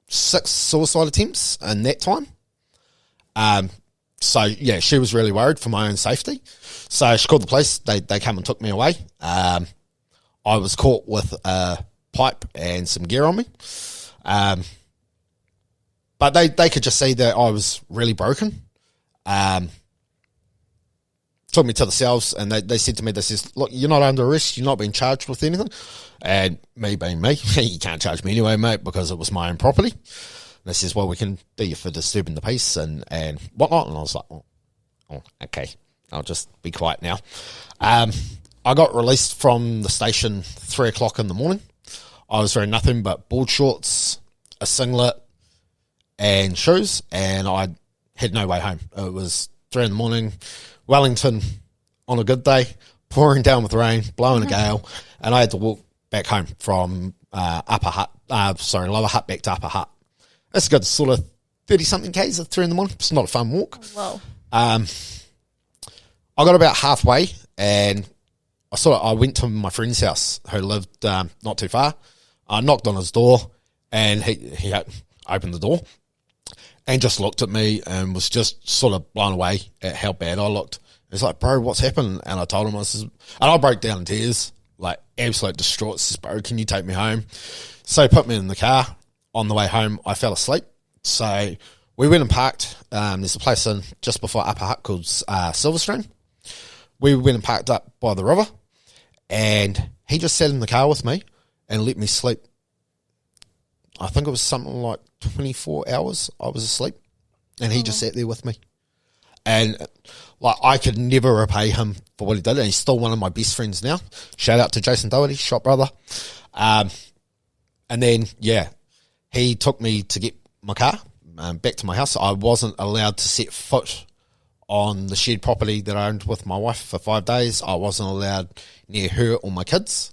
6 suicide attempts in that time. So she was really worried for my own safety. So she called the police. They came and took me away. I was caught with a pipe and some gear on me. But they could just see that I was really broken. Took me to the cells, and they said to me, look, you're not under arrest, you're not being charged with anything. And me being me, you can't charge me anyway, mate, because it was my own property. And they says, well, we can do you for disturbing the peace and whatnot. And I was like, oh, okay, I'll just be quiet now. I got released from the station 3 o'clock in the morning. I was wearing nothing but board shorts, a singlet, and shoes, and I had no way home. It was 3 in the morning, Wellington on a good day, pouring down with rain, blowing a gale, and I had to walk back home from Lower Hutt back to Upper Hutt. It's a good sort of 30-something Ks at 3 in the morning. It's not a fun walk. Whoa. I got about halfway, and I went to my friend's house who lived not too far. I knocked on his door, and he opened the door and just looked at me and was just sort of blown away at how bad I looked. He's like, bro, what's happened? And I told him, and I broke down in tears, like absolute distraught. Says, bro, can you take me home? So he put me in the car. On the way home, I fell asleep. So we went and parked. There's a place just before Upper Hutt called Silverstone. We went and parked up by the river, and he just sat in the car with me and let me sleep. I think it was something like 24 hours I was asleep, and he just sat there with me. And like, I could never repay him for what he did, and he's still one of my best friends now. Shout out to Jason Doherty, shot brother. And then, he took me to get my car back to my house. I wasn't allowed to set foot on the shared property that I owned with my wife for 5 days. I wasn't allowed near her or my kids.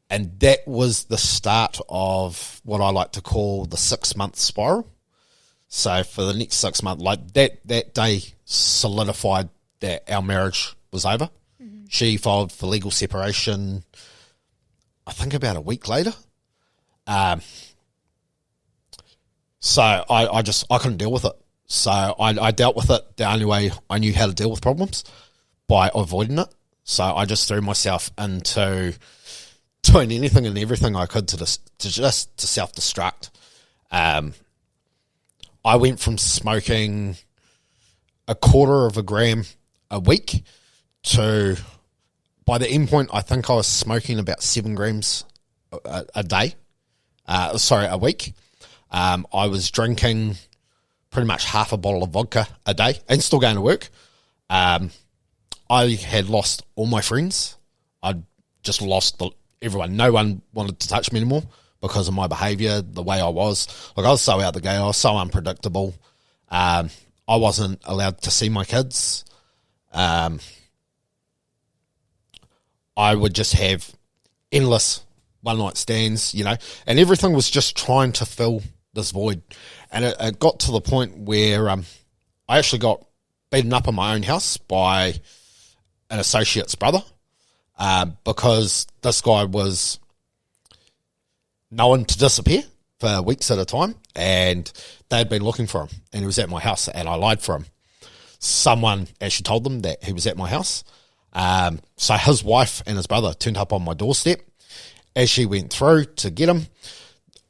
And that was the start of what I like to call the 6-month spiral. So for the next 6 months, like that day solidified that our marriage was over. Mm-hmm. She filed for legal separation, I think about a week later. So I couldn't deal with it. So I dealt with it the only way I knew how to deal with problems, by avoiding it. So I just threw myself into doing anything and everything I could to self-destruct. I went from smoking a quarter of a gram a week to, by the end point, I think I was smoking about 7 grams a day. A week. I was drinking pretty much half a bottle of vodka a day and still going to work. I had lost all my friends. I'd just lost everyone. No one wanted to touch me anymore because of my behaviour, the way I was. Like, I was so out the gate. I was so unpredictable. I wasn't allowed to see my kids. I would just have endless one-night stands, and everything was just trying to fill this void. And it got to the point where I actually got beaten up in my own house by an associate's brother because this guy was known to disappear for weeks at a time, and they'd been looking for him, and he was at my house, and I lied for him. Someone actually told them that he was at my house. So his wife and his brother turned up on my doorstep. As she went through to get him,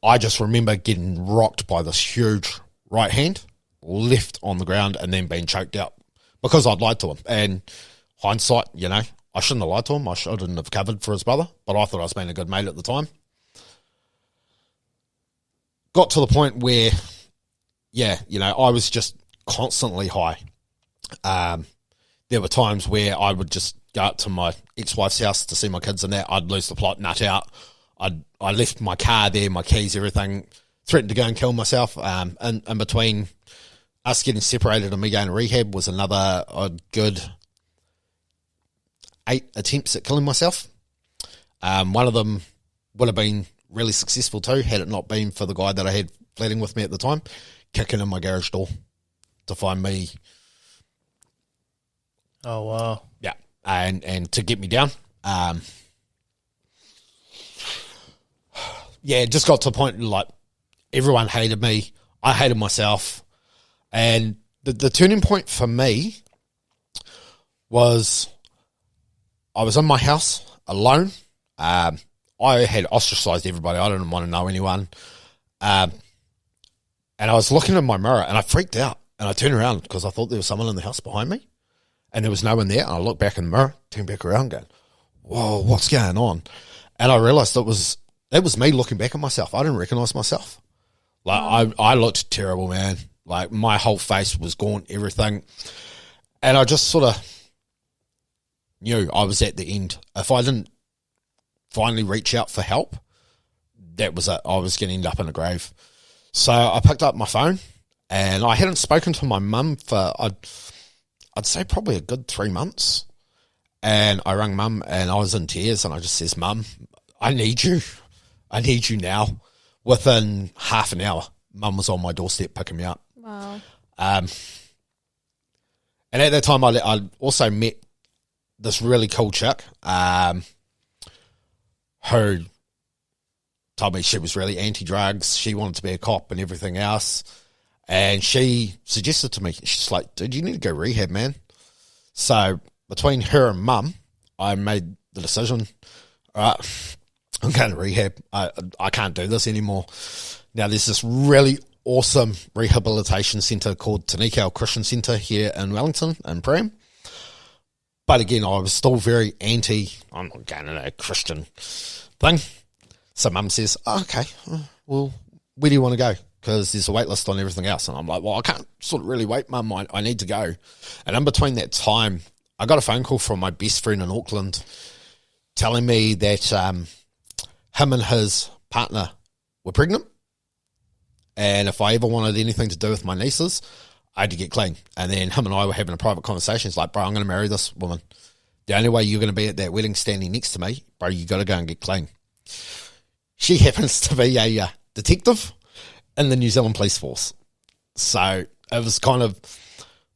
I just remember getting rocked by this huge right hand, left on the ground, and then being choked out because I'd lied to him. And hindsight, I shouldn't have lied to him. I shouldn't have covered for his brother, but I thought I was being a good mate at the time. Got to the point where, I was just constantly high. There were times where I would just go up to my ex-wife's house to see my kids and that. I'd lose the plot, nut out. I left my car there, my keys, everything, threatened to go and kill myself. And between us getting separated and me going to rehab was another good 8 attempts at killing myself. One of them would have been really successful too, had it not been for the guy that I had flirting with me at the time, kicking in my garage door to find me. Oh, wow. Yeah, and to get me down. It just got to a point like everyone hated me. I hated myself. And the turning point for me was I was in my house alone. I had ostracized everybody. I didn't want to know anyone. And I was looking in my mirror and I freaked out. And I turned around because I thought there was someone in the house behind me. And there was no one there. And I looked back in the mirror, turned back around going, whoa, what's going on? And I realized it was me looking back at myself. I didn't recognize myself. Like, I looked terrible, man. Like, my whole face was gaunt, everything. And I just sort of knew I was at the end. If I didn't finally reach out for help, that was it. I was going to end up in a grave. So I picked up my phone, and I hadn't spoken to my mum for, I'd say probably a good 3 months. And I rang mum, and I was in tears, and I just says, Mum, I need you. I need you now. Within half an hour, mum was on my doorstep picking me up. Wow. And at that time, I also met this really cool chick who told me she was really anti-drugs. She wanted to be a cop and everything else. And she suggested to me, she's like, dude, you need to go rehab, man. So between her and mum, I made the decision, all right, I'm going to rehab. I can't do this anymore. Now, there's this really awesome rehabilitation centre called Tanikau Christian Centre here in Wellington, in Pram. But again, I was still very anti, I'm not going to a Christian thing. So mum says, okay, well, where do you want to go? Because there's a wait list on everything else. And I'm like, well, I can't sort of really wait, mum. I need to go. And in between that time, I got a phone call from my best friend in Auckland telling me that him and his partner were pregnant. And if I ever wanted anything to do with my nieces, I had to get clean. And then him and I were having a private conversation. It's like, bro, I'm going to marry this woman. The only way you're going to be at that wedding standing next to me, bro, you got to go and get clean. She happens to be a detective in the New Zealand Police Force. So it was kind of,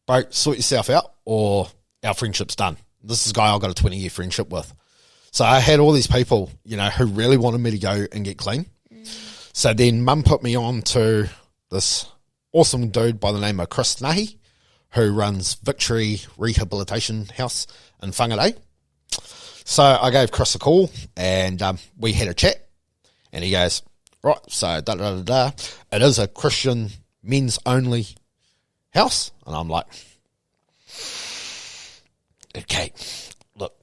bro, sort yourself out or our friendship's done. This is a guy I've got a 20-year friendship with. So I had all these people, who really wanted me to go and get clean. So then mum put me on to this awesome dude by the name of Chris Nahi, who runs Victory Rehabilitation House in Whangarei. So I gave Chris a call, and we had a chat, and he goes, right, so it is a Christian men's only house. And I'm like, okay, look,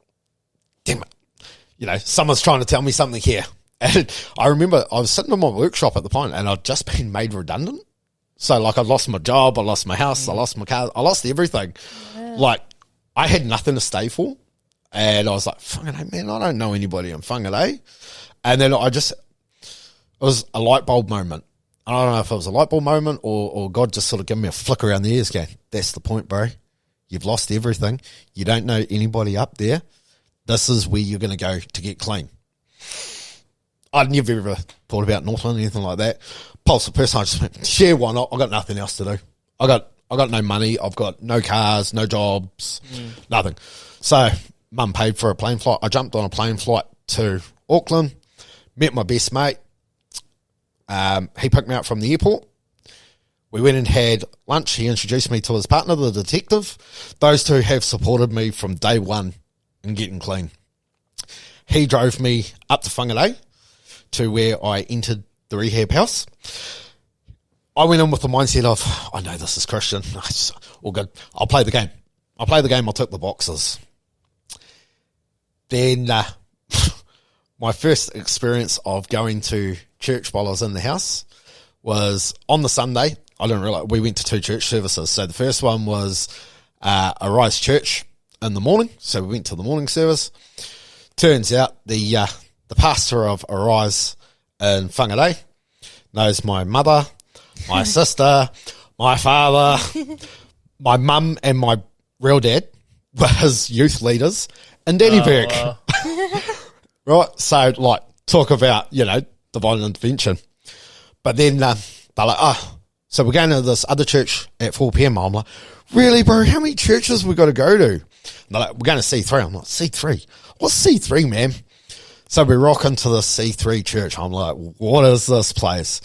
damn it. Someone's trying to tell me something here. And I remember I was sitting in my workshop at the point, and I'd just been made redundant. So, like, I lost my job, I lost my house, I lost my car, I lost everything. Yeah. Like, I had nothing to stay for. And I was like, fucking man, I don't know anybody in Whangarei. And then it was a light bulb moment. I don't know if it was a light bulb moment or God just sort of gave me a flick around the ears going, that's the point, bro. You've lost everything. You don't know anybody up there. This is where you're going to go to get clean. I'd never ever thought about Northland or anything like that. Pulse of person, I just went, yeah, why not? I've got nothing else to do. I got no money. I've got no cars, no jobs, nothing. So Mum paid for a plane flight. I jumped on a plane flight to Auckland, met my best mate. He picked me up from the airport. We went and had lunch. He introduced me to his partner, the detective. Those two have supported me from day one in getting clean. He drove me up to Whangarei to where I entered the rehab house. I went in with the mindset of, I know this is Christian. All good. I'll play the game. I'll tick the boxes. Then my first experience of going to church while I was in the house was on the Sunday. I didn't realize we went to 2 church services. So the first one was Arise Church in the morning. So we went to the morning service. Turns out the pastor of Arise in Whangarei knows my mother, my sister, my father, my mum, and my real dad were his youth leaders in Dannyburg. Right? So, like, talk about, divine intervention. But then they're like, so we're going to this other church at 4 p.m. I'm like, really, bro? How many churches we got to go to? And they're like, we're going to C3. I'm like, C3? What's C3, man? So we rock into the C3 church. I'm like, what is this place?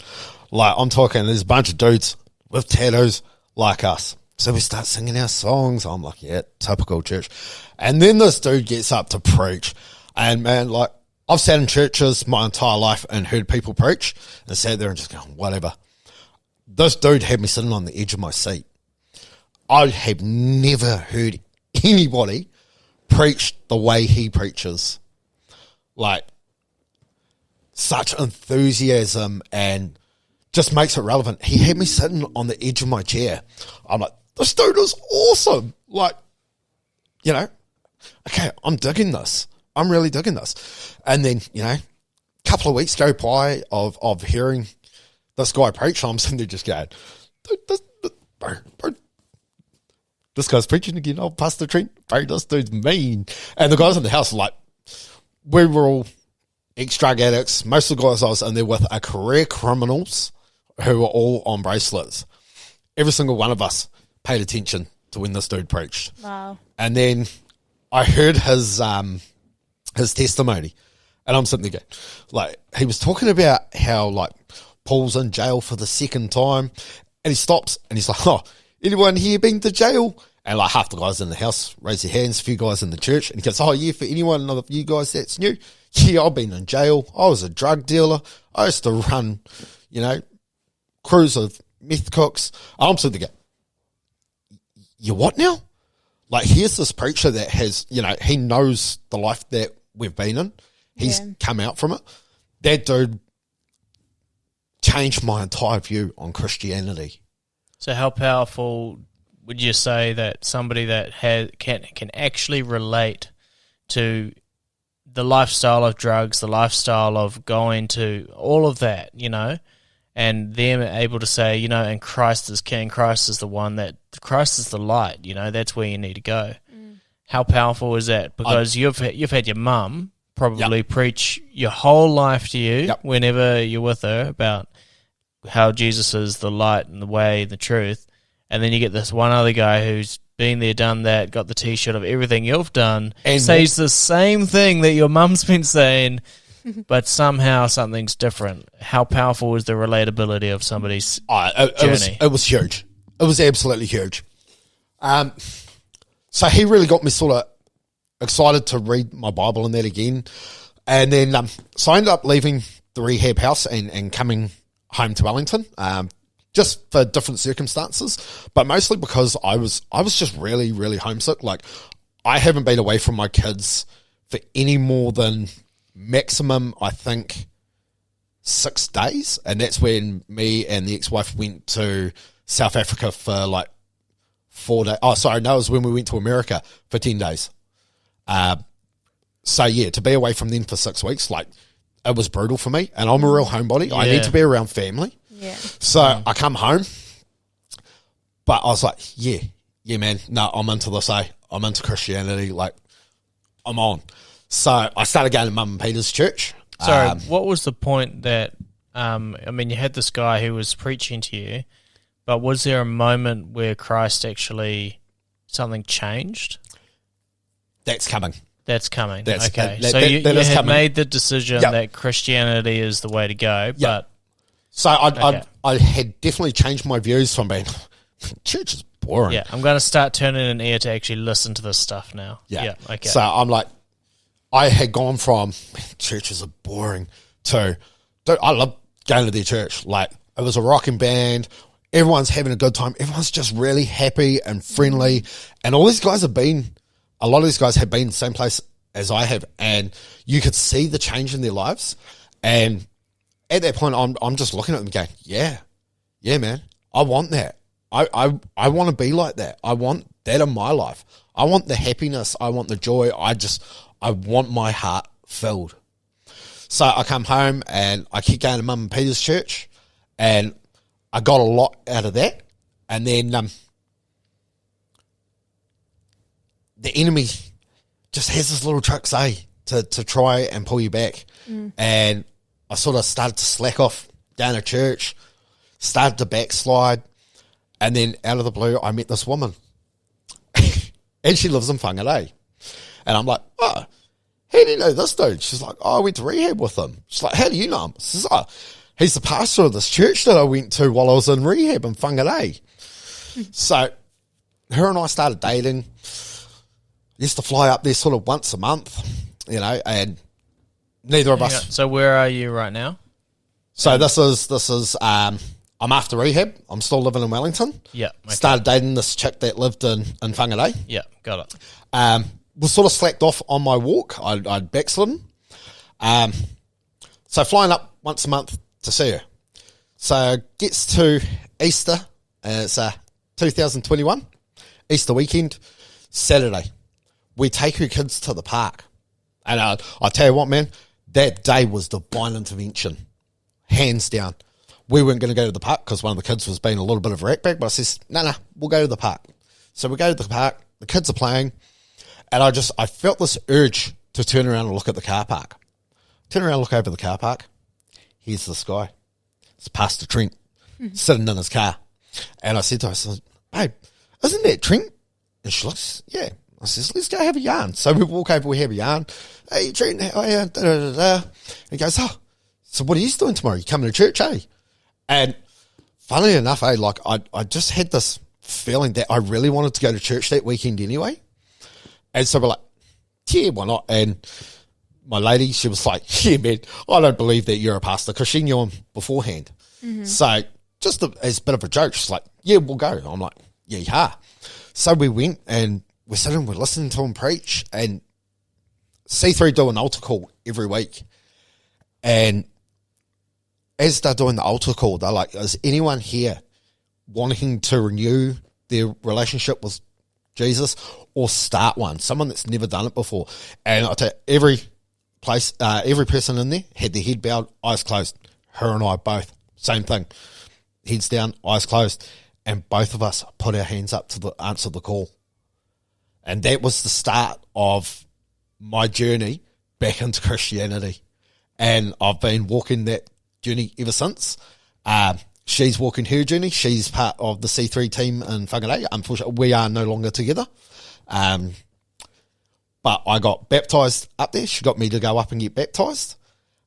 Like, I'm talking, there's a bunch of dudes with tattoos like us. So we start singing our songs. I'm like, yeah, typical church. And then this dude gets up to preach. And man, like, I've sat in churches my entire life and heard people preach and sat there and just going, whatever. This dude had me sitting on the edge of my seat. I have never heard anybody preach the way he preaches. Like, such enthusiasm and just makes it relevant. He had me sitting on the edge of my chair. I'm like, this dude is awesome. Like, okay, I'm digging this. I'm really digging this. And then, a couple of weeks go by of hearing this guy preach. I'm sitting there just going, bro, this guy's preaching again. Oh, Pastor Trent, bro, this dude's mean. And the guys in the house were like, we were all ex-drug addicts. Most of the guys I was in there with are career criminals who were all on bracelets. Every single one of us paid attention to when this dude preached. Wow. And then I heard his testimony, and I'm sitting there going, like, he was talking about how, like, Paul's in jail for the second time, and he stops and he's like, oh, anyone here been to jail? And like half the guys in the house raise their hands, a few guys in the church, and he goes, oh yeah, for anyone of you guys that's new, yeah, I've been in jail. I was a drug dealer. I used to run, crews of meth cooks. I'm sitting there going, you what now? Like, here's this preacher that has, he knows the life that we've been in. He's come out from it. That dude changed my entire view on Christianity. So how powerful would you say that somebody that can actually relate to the lifestyle of drugs, the lifestyle of going to all of that, and them able to say, and Christ is King, Christ is the one Christ is the light, that's where you need to go. How powerful is that? Because you've had your mum probably preach your whole life to you whenever you're with her about how Jesus is the light and the way and the truth, and then you get this one other guy who's been there, done that, got the T-shirt of everything you've done, and says the same thing that your mum's been saying but somehow something's different. How powerful is the relatability of somebody's journey? It was huge. It was absolutely huge. So he really got me sort of excited to read my Bible and that again. And then, so I ended up leaving the rehab house and coming home to Wellington, just for different circumstances, but mostly because I was just really, really homesick. Like, I haven't been away from my kids for any more than maximum, I think, 6 days. And that's when me and the ex-wife went to South Africa for like 4 days. Oh, sorry, no, it was when we went to America for 10 days. So yeah, to be away from them for 6 weeks, like, it was brutal for me. And I'm a real homebody. Yeah. I need to be around family. Yeah. So I come home, but I was like, yeah, man, no, I'm into this, I'm into Christianity, like, I'm on. So I started going to Mum and Peter's church. Sorry, what was the point that, I mean, you had this guy who was preaching to you, but was there a moment where Christ actually, something changed? That's coming. Okay. So you had made the decision that Christianity is the way to go, but... So I had definitely changed my views from being, church is boring. Yeah, I'm going to start turning an ear to actually listen to this stuff now. Yeah, okay. So I'm like, I had gone from, churches are boring, to, dude, I love going to their church. Like, it was a rocking band. Everyone's having a good time. Everyone's just really happy and friendly. And all these guys a lot of these guys have been in the same place as I have. And you could see the change in their lives. And at that point, I'm just looking at them going, yeah, man, I want that. I want to be like that. I want that in my life. I want the happiness. I want the joy. I want my heart filled. So I come home and I keep going to Mum and Peter's church, and I got a lot out of that. And then the enemy just has this little trick, to try and pull you back. And I sort of started to slack off down to church, started to backslide, and then out of the blue, I met this woman. And she lives in Whangarei. And I'm like, oh, how do you know this dude? She's like, oh, I went to rehab with him. She's like, how do you know him? I says, oh, he's the pastor of this church that I went to while I was in rehab in Whangarei. So her and I started dating. Used to fly up there sort of once a month, and neither of us. So where are you right now? So this is I'm after rehab. I'm still living in Wellington. Yeah. Okay. Started dating this chick that lived in Whangarei. Yeah, got it. Was sort of slacked off on my walk. I'd backslidden. So flying up once a month to see her. So gets to Easter. It's 2021. Easter weekend. Saturday. We take her kids to the park. And I tell you what, man, that day was divine intervention. Hands down. We weren't going to go to the park because one of the kids was being a little bit of a ratbag, but I says, no, we'll go to the park. So we go to the park, the kids are playing, and I felt this urge to turn around and look at the car park. Turn around and look over the car park. Here's this guy. It's Pastor Trent, sitting in his car. And I said to her, babe, isn't that Trent? And she looks, yeah. I says, let's go have a yarn. So we walk over, we have a yarn. Hey, Trent, how are you? And he goes, oh, so what are you doing tomorrow? You coming to church, eh? And funnily enough, like I just had this feeling that I really wanted to go to church that weekend anyway. And so we're like, yeah, why not? And my lady, she was like, yeah, man, I don't believe that you're a pastor, because she knew him beforehand. So just as a bit of a joke, she's like, yeah, we'll go. I'm like, yeah. So we went and we're sitting, we're listening to him preach, and C3 do an altar call every week. And as they're doing the altar call, they're like, is anyone here wanting to renew their relationship with Jesus or start one? Someone that's never done it before. And I tell you, every person in there had their head bowed, eyes closed. Her and I both, same thing. Heads down, eyes closed. And both of us put our hands up to answer the call. And that was the start of my journey back into Christianity. And I've been walking that journey ever since. She's walking her journey. She's part of the C3 team in Whangarei. Unfortunately, we are no longer together. But I got baptised up there. She got me to go up and get baptised.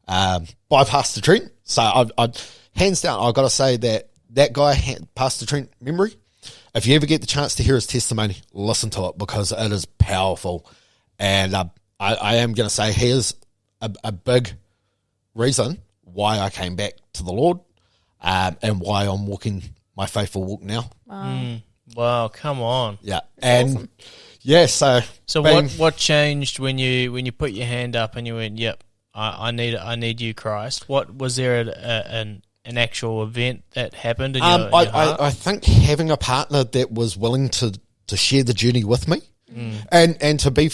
by Pastor Trent. So I hands down, I've got to say that guy, Pastor Trent Memory, if you ever get the chance to hear his testimony, listen to it because it is powerful. And I am going to say he is a big reason why I came back to the Lord and why I'm walking my faithful walk now. Wow, come on. Yeah. That's awesome. Yeah, So what changed when you put your hand up and you went, yep, I need you, Christ? What was there an actual event that happened in your heart? I think having a partner that was willing to share the journey with me, and to be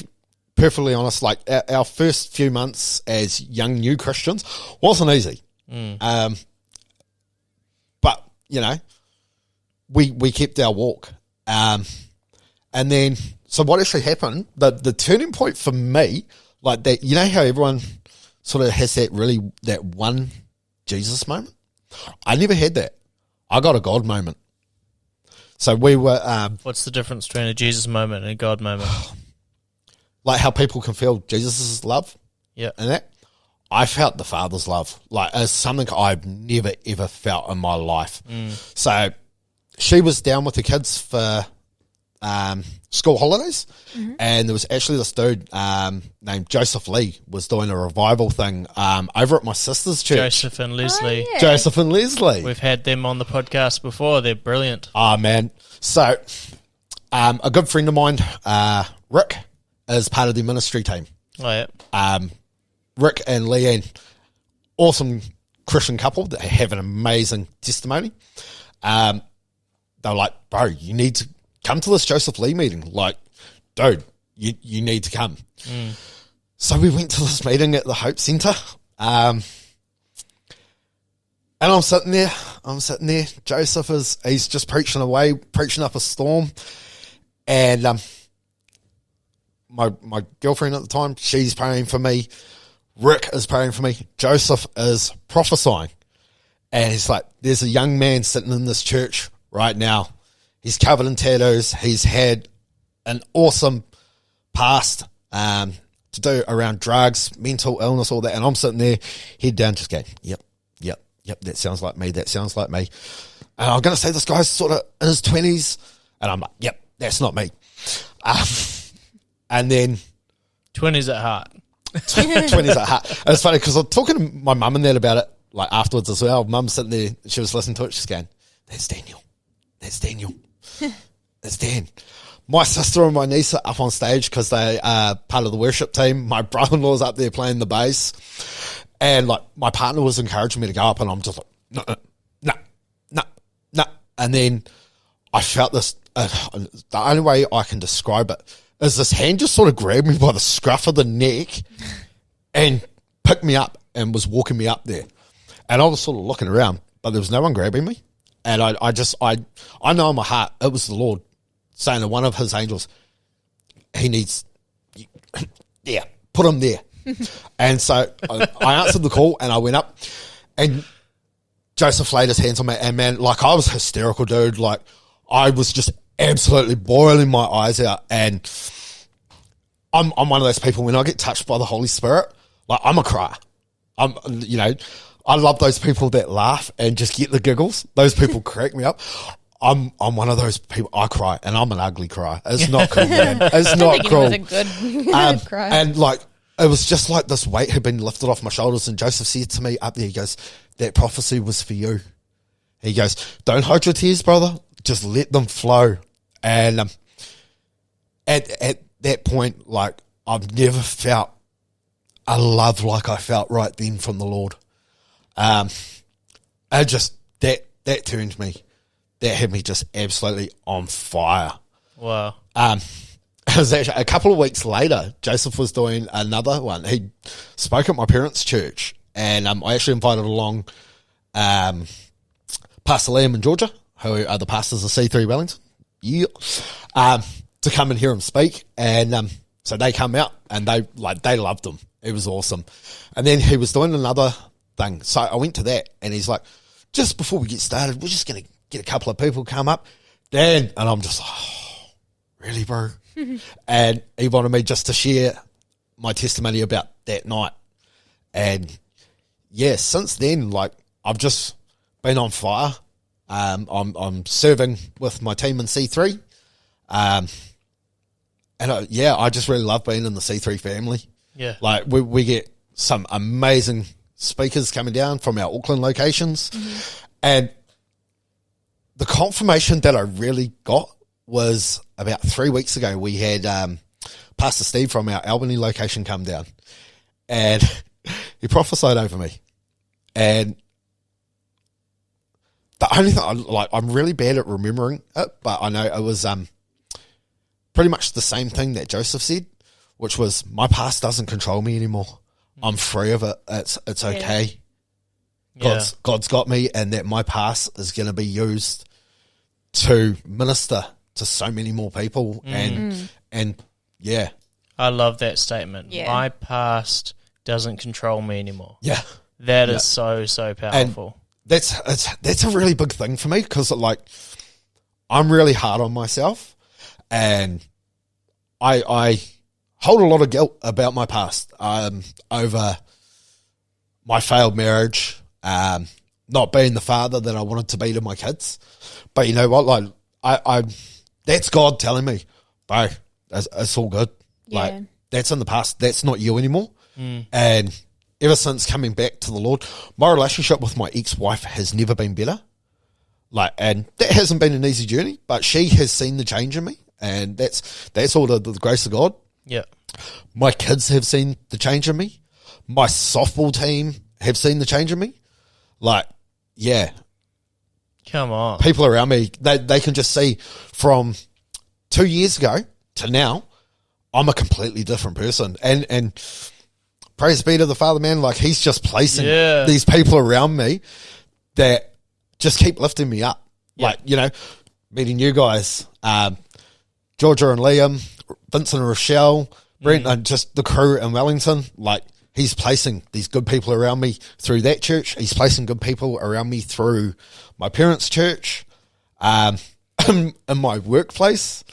perfectly honest, like our first few months as young new Christians wasn't easy. But you know, we kept our walk, and then so what actually happened? The turning point for me, like that, you know how everyone sort of has that one Jesus moment. I never had that. I got a God moment. So we were. What's the difference between a Jesus moment and a God moment? Like how people can feel Jesus' love. Yeah. And that. I felt the Father's love. Like as something I've never, ever felt in my life. So she was down with the kids for school holidays. And there was actually this dude named Joseph Lee was doing a revival thing over at my sister's church. Joseph and Leslie. Oh, yeah. Joseph and Leslie. We've had them on the podcast before. They're brilliant. Oh, man. So a good friend of mine, Rick, is part of the ministry team. Oh, yeah. Rick and Leanne, awesome Christian couple that have an amazing testimony. They were like, bro, you need to come to this Joseph Lee meeting. Like, dude, you need to come. So we went to this meeting at the Hope Centre. And I'm sitting there. Joseph he's just preaching up a storm. And my girlfriend at the time, she's praying for me. Rick is praying for me. Joseph is prophesying. And he's like, there's a young man sitting in this church right now. He's covered in tattoos. He's had an awesome past to do around drugs, mental illness, all that. And I'm sitting there, head down, just going, yep, that sounds like me. And I'm going to say this guy's sort of in his 20s. And I'm like, yep, that's not me. And then 20s at heart. 20s at heart. And it's funny because I'm talking to my mum and that about it, like afterwards as well. Mum's sitting there, she was listening to it, she's going, that's Daniel. That's Dan. My sister and my niece are up on stage because they are part of the worship team. My brother-in-law's up there playing the bass. And like my partner was encouraging me to go up and I'm just like, no. And then I felt this, the only way I can describe it is this hand just sort of grabbed me by the scruff of the neck and picked me up and was walking me up there. And I was sort of looking around, but there was no one grabbing me. And I know in my heart, it was the Lord saying to one of his angels, he needs, yeah, put him there. And so I answered the call and I went up and Joseph laid his hands on me and man, like I was hysterical, dude. Like I was just absolutely boiling my eyes out. And I'm one of those people when I get touched by the Holy Spirit, like I'm a crier. I love those people that laugh and just get the giggles. Those people crack me up. I'm one of those people. I cry, and I'm an ugly crier. It's not cool, man. It's not cool. It was a good cry. And like it was just like this weight had been lifted off my shoulders. And Joseph said to me up there, he goes, "That prophecy was for you." He goes, "Don't hide your tears, brother. Just let them flow." And at that point, like I've never felt a love like I felt right then from the Lord. I just that turned me. That had me just absolutely on fire. Wow. It was actually a couple of weeks later, Joseph was doing another one. He spoke at my parents' church, and I actually invited along Pastor Liam and Georgia, who are the pastors of C3 Wellington, to come and hear him speak. And so they come out, and they loved him. It was awesome. And then he was doing another thing. So I went to that, and he's like, just before we get started, we're just going to get a couple of people come up. Dan, and I'm just like, oh, really, bro? And he wanted me just to share my testimony about that night. And yeah, since then, like, I've just been on fire. I'm serving with my team in C3. And I just really love being in the C3 family. Yeah. Like, we get some amazing speakers coming down from our Auckland locations. Mm-hmm. And the confirmation that I really got was about 3 weeks ago. We had Pastor Steve from our Albany location come down, and he prophesied over me. And the only thing, I'm really bad at remembering it, but I know it was pretty much the same thing that Joseph said, which was, my past doesn't control me anymore. I'm free of it. It's okay. Yeah. God's got me, and that my past is going to be used to minister to so many more people. And yeah. I love that statement. Yeah. My past doesn't control me anymore. Yeah. That is so powerful. And that's a really big thing for me, because like, I'm really hard on myself, and I hold a lot of guilt about my past, over my failed marriage, not being the father that I wanted to be to my kids. But you know what? Like, I that's God telling me, bro, it's all good. Yeah. Like, that's in the past. That's not you anymore. And ever since coming back to the Lord, my relationship with my ex-wife has never been better. Like, and that hasn't been an easy journey, but she has seen the change in me, and that's all the grace of God. Yeah. My kids have seen the change in me. My softball team have seen the change in me. Like, yeah. Come on. People around me, they can just see from 2 years ago to now, I'm a completely different person. And praise be to the Father, man. Like, he's just placing these people around me that just keep lifting me up. Yeah. Like, you know, meeting you guys, Georgia and Liam, Vincent and Rochelle, Brent, and just the crew in Wellington. Like, he's placing these good people around me through that church. He's placing good people around me through my parents' church, in my workplace.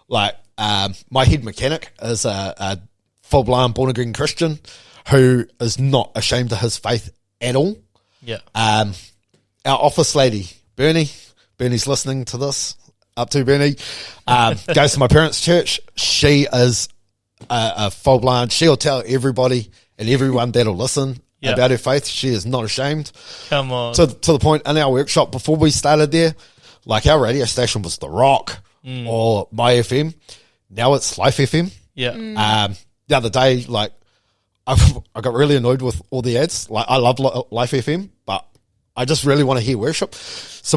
Like, my head mechanic is a full-blown born-again Christian who is not ashamed of his faith at all. Yeah. Our office lady, Bernie's listening to this. Up to Bernie, goes to my parents' church. She is a full-blown, she'll tell everybody and everyone that'll listen about her faith. She is not ashamed. Come on. To the point, in our workshop, before we started there, like, our radio station was The Rock or My FM. Now it's Life FM. Yeah. The other day, like, I got really annoyed with all the ads. Like, I love Life FM, but I just really want to hear worship. So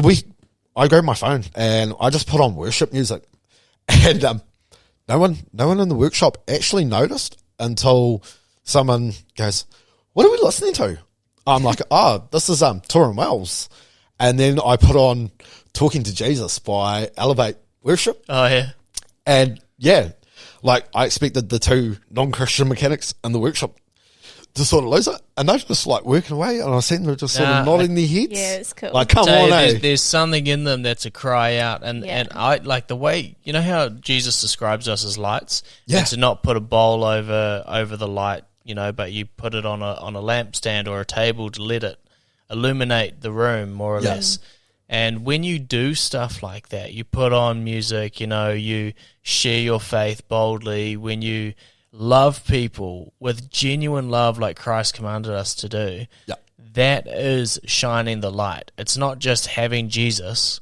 I grabbed my phone and I just put on worship music, and no one in the workshop actually noticed until someone goes, "What are we listening to?" I'm like, "Oh, this is Torrin Wells," and then I put on "Talking to Jesus" by Elevate Worship. Oh yeah, and yeah, like, I expected the two non-Christian mechanics in the workshop to sort of lose it, and they're just like working away, and I see them just sort of nodding their heads. Yeah, it's cool. Like, come on, there's something in them that's a cry out, and I like the way, you know how Jesus describes us as lights, and to not put a bowl over the light, you know, but you put it on a lampstand or a table to let it illuminate the room more or less. And when you do stuff like that, you put on music, you know, you share your faith boldly, when you love people with genuine love like Christ commanded us to do, that is shining the light. It's not just having Jesus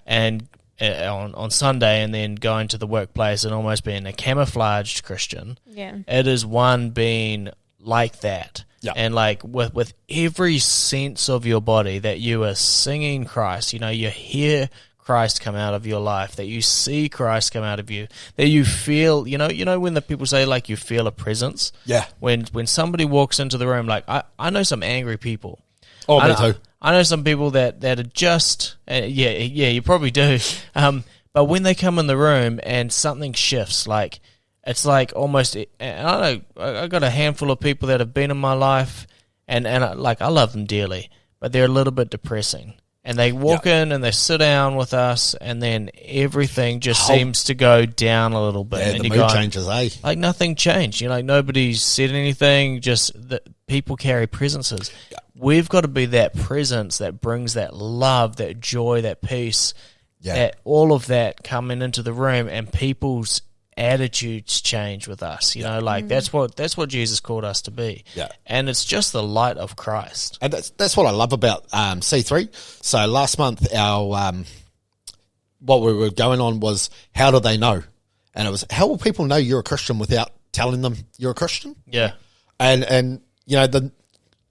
and on Sunday and then going to the workplace and almost being a camouflaged Christian. Yeah. It is one being like that. Yeah. And like with every sense of your body that you are singing Christ, you know, you hear Christ come out of your life, that you see Christ come out of you, that you feel, you know when the people say, like, you feel a presence? Yeah. When somebody walks into the room, like, I know some angry people. Oh, me too. I know some people that are just, you probably do. But when they come in the room and something shifts, like, it's like almost, and I know I got a handful of people that have been in my life, and I love them dearly, but they're a little bit depressing. And they walk in and they sit down with us, and then everything just seems to go down a little bit. Yeah, and the mood changes, eh? Like nothing changed. Like nobody's said anything, just that people carry presences. Yeah. We've got to be that presence that brings that love, that joy, that peace, that all of that coming into the room, and people's attitudes change with us. You know, like that's what Jesus called us to be. Yeah. And it's just the light of Christ. And that's what I love about C3. So last month our what we were going on was, how do they know? And it was, how will people know you're a Christian without telling them you're a Christian? Yeah. And you know, the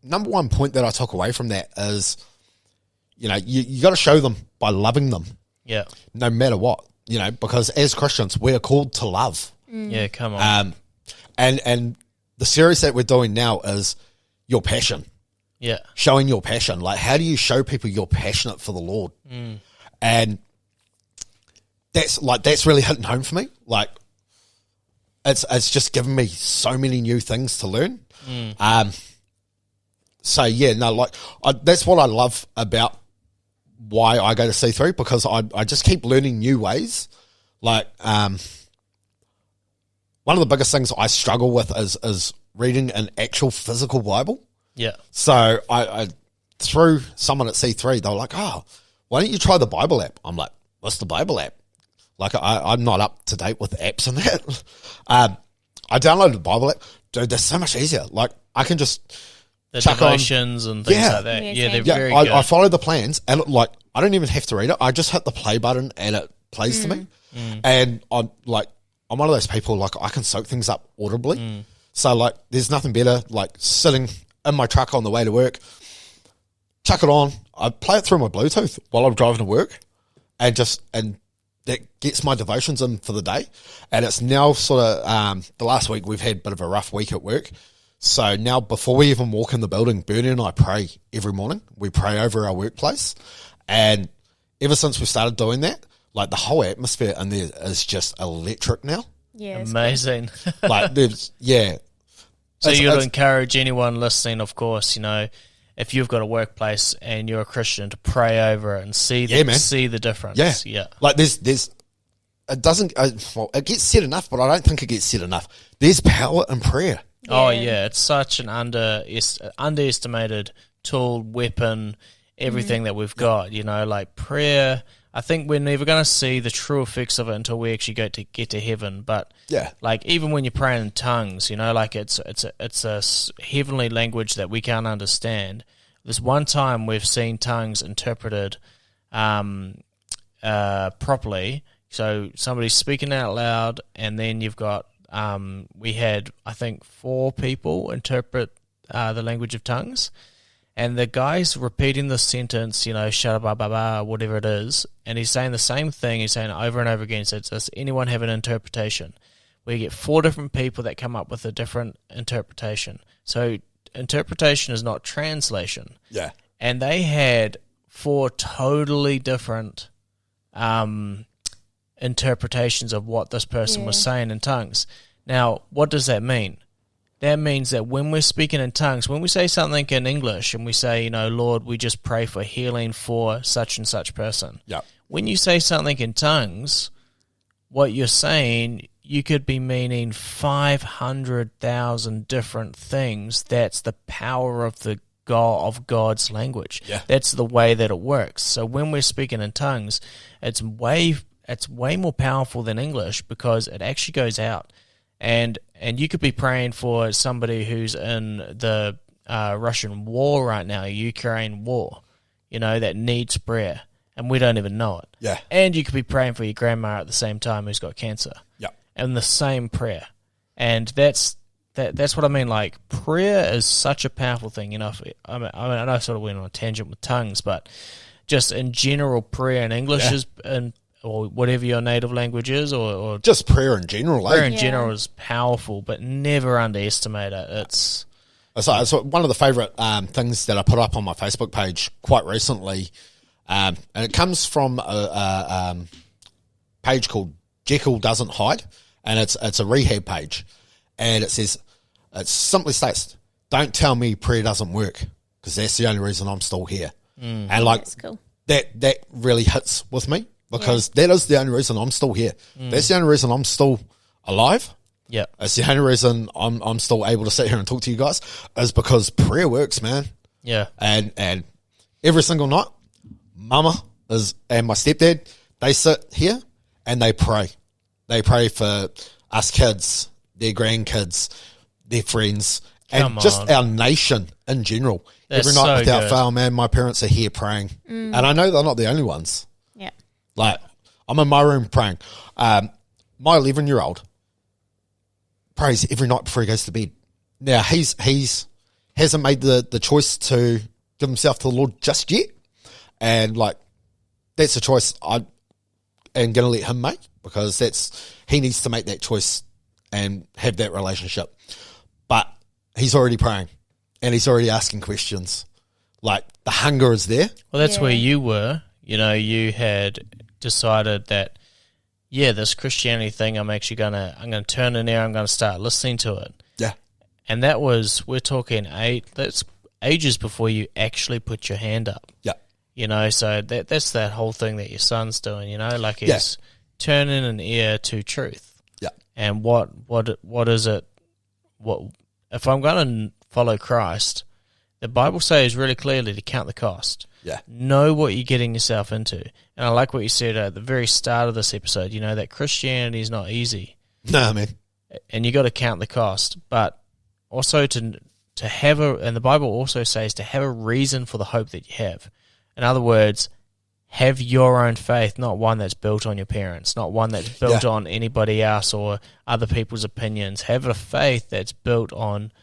number one point that I took away from that is, you know, you got to show them by loving them. Yeah. No matter what. You know, because as Christians, we are called to love. Yeah, come on. And the series that we're doing now is your passion. Yeah. Showing your passion. Like, how do you show people you're passionate for the Lord? And that's really hitting home for me. Like, it's just given me so many new things to learn. So yeah, no, like that's what I love about why I go to C3, because I just keep learning new ways. Like, one of the biggest things I struggle with is reading an actual physical Bible. Yeah. So I through someone at C3, they were like, oh, why don't you try the Bible app? I'm like, what's the Bible app? Like, I'm not up to date with apps and that. I downloaded the Bible app. Dude, that's so much easier. Like, I can just the devotions and things like that. Yeah, they're very good. I follow the plans, and like, I don't even have to read it. I just hit the play button and it plays to me. And I'm one of those people, like, I can soak things up audibly. So like, there's nothing better like sitting in my truck on the way to work, chuck it on, I play it through my Bluetooth while I'm driving to work, and that gets my devotions in for the day. And it's now sort of the last week we've had a bit of a rough week at work. So now, before we even walk in the building, Bernie and I pray every morning. We pray over our workplace. And ever since we started doing that, like, the whole atmosphere in there is just electric now. Yeah. Amazing. Like, there's, yeah. So you'd encourage anyone listening, of course, you know, if you've got a workplace and you're a Christian, to pray over it and see the difference. Yeah. Like, there's it doesn't, well, it gets said enough, but I don't think it gets said enough. There's power in prayer. Yeah. Oh yeah, it's such an underestimated tool, weapon, everything that we've got. You know, like prayer. I think we're never going to see the true effects of it until we actually get to heaven. But yeah, like, even when you're praying in tongues, you know, like it's a heavenly language that we can't understand. There's one time we've seen tongues interpreted properly. So somebody's speaking out loud, and then you've got. We had, I think, 4 people interpret the language of tongues, and the guy's repeating the sentence, you know, shara-ba-ba-ba, whatever it is, and he's saying the same thing. He's saying it over and over again. So does anyone have an interpretation? We get 4 different people that come up with a different interpretation. So interpretation is not translation. Yeah. And they had 4 totally different interpretations of what this person was saying in tongues. Now, what does that mean? That means that when we're speaking in tongues, when we say something in English and we say, you know, Lord, we just pray for healing for such and such person. Yeah. When you say something in tongues, what you're saying, you could be meaning 500,000 different things. That's the power of the God of God's language. Yeah. That's the way that it works. So when we're speaking in tongues, it's way more powerful than English, because it actually goes out. And you could be praying for somebody who's in the Russian war right now, Ukraine war, you know, that needs prayer, and we don't even know it. Yeah. And you could be praying for your grandma at the same time who's got cancer. Yeah. And the same prayer. And that's what I mean. Like, prayer is such a powerful thing. You know, I know I sort of went on a tangent with tongues, but just in general, prayer in English is or whatever your native language is, or just prayer in general. Prayer in general is powerful, but never underestimate it. It's one of the favourite things that I put up on my Facebook page quite recently, and it comes from a page called Jekyll Doesn't Hide, and it's a rehab page, and it simply states, "Don't tell me prayer doesn't work, because that's the only reason I'm still here." And like, that's cool. that really hits with me because that is the only reason I'm still here. That's the only reason I'm still alive. Yeah. It's the only reason I'm still able to sit here and talk to you guys is because prayer works, man. Yeah. And every single night, Mama and my stepdad, they sit here and they pray. They pray for us kids, their grandkids, their friends, and just our nation in general. That's every night so without good. fail, man, my parents are here praying. And I know they're not the only ones. Yeah. Like, I'm in my room praying. My 11-year-old prays every night before he goes to bed. Now, he's hasn't made the choice to give himself to the Lord just yet. And, like, that's a choice I am going to let him make because he needs to make that choice and have that relationship. But he's already praying and he's already asking questions. Like, the hunger is there. Well, that's where you were. You know, you had decided that, this Christianity thing, I'm going to turn in there, I'm going to start listening to it. Yeah. And that was, we're talking that's ages before you actually put your hand up. Yeah. You know, so that's that whole thing that your son's doing, you know, like he's turning an ear to truth. Yeah. And what is it? What if I'm going to follow Christ? The Bible says really clearly to count the cost. Yeah. Know what you're getting yourself into. And I like what you said at the very start of this episode, you know, that Christianity is not easy. No, man. And you got to count the cost. But also to have and the Bible also says to have a reason for the hope that you have. In other words, have your own faith, not one that's built on your parents, not one that's built on anybody else or other people's opinions. Have a faith that's built on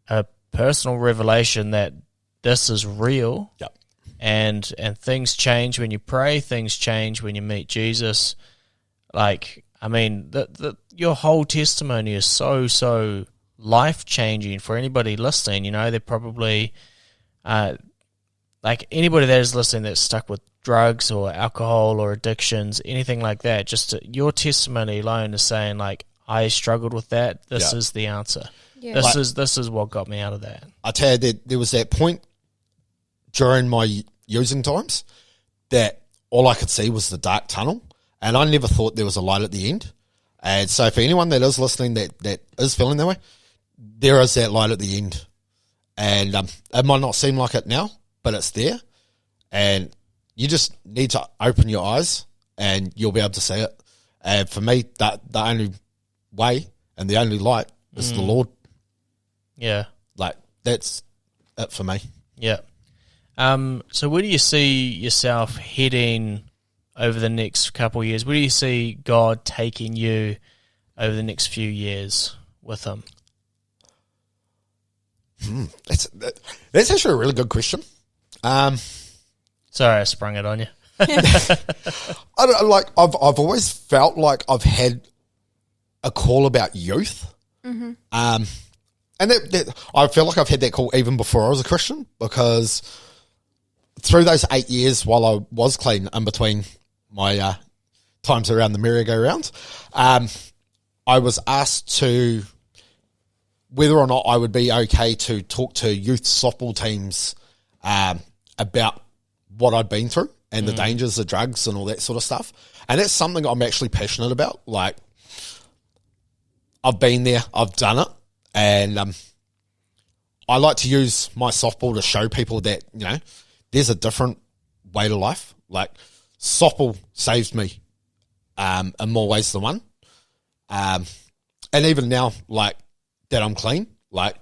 a personal revelation that this is real. Yep. And things change when you pray, things change when you meet Jesus. Like, I mean, your whole testimony is so life-changing for anybody listening. You know, they're probably... like anybody that is listening that's stuck with drugs or alcohol or addictions, anything like that, just your testimony alone is saying like, I struggled with that. This is the answer. Yeah. This is what got me out of that. I tell you that there was that point during my using times that all I could see was the dark tunnel, and I never thought there was a light at the end. And so for anyone that is listening that is feeling that way, there is that light at the end. And it might not seem like it now, but it's there, and you just need to open your eyes and you'll be able to see it. And for me, the only way and the only light is the Lord. Yeah. Like, that's it for me. Yeah. So where do you see yourself heading over the next couple of years? Where do you see God taking you over the next few years with him? That's actually a really good question. Sorry, I sprung it on you. I don't like. I've always felt like I've had a call about youth. Mm-hmm. And that I feel like I've had that call even before I was a Christian, because through those 8 years while I was clean, in between my times around the merry-go-round, I was asked to whether or not I would be okay to talk to youth softball teams about what I'd been through and the dangers of drugs and all that sort of stuff. And that's something I'm actually passionate about. Like, I've been there, I've done it, and I like to use my softball to show people that, you know, there's a different way to life. Like, softball saves me in more ways than one. And even now, like, that I'm clean, like,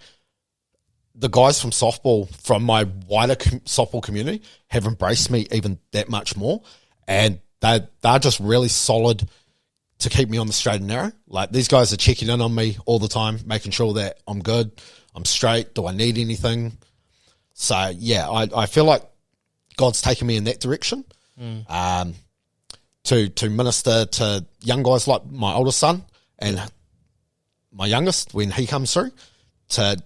the guys from softball, from my wider softball community, have embraced me even that much more, and they're just really solid to keep me on the straight and narrow. Like, these guys are checking in on me all the time, making sure that I'm good, I'm straight, do I need anything? So, yeah, I feel like God's taken me in that direction to minister to young guys like my oldest son and my youngest when he comes through, to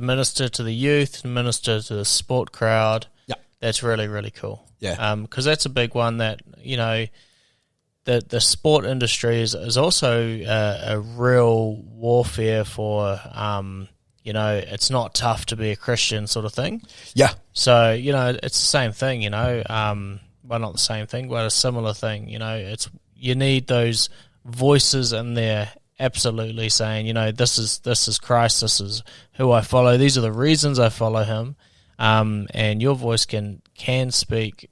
minister to the youth, to minister to the sport crowd. Yeah. That's really, really cool. Yeah. Because that's a big one that, you know, the sport industry is also a real warfare for it's not tough to be a Christian sort of thing. Yeah. So, it's the same thing, well, not the same thing, but a similar thing, you need those voices in there absolutely saying, this is Christ, this is who I follow, these are the reasons I follow him, and your voice can speak.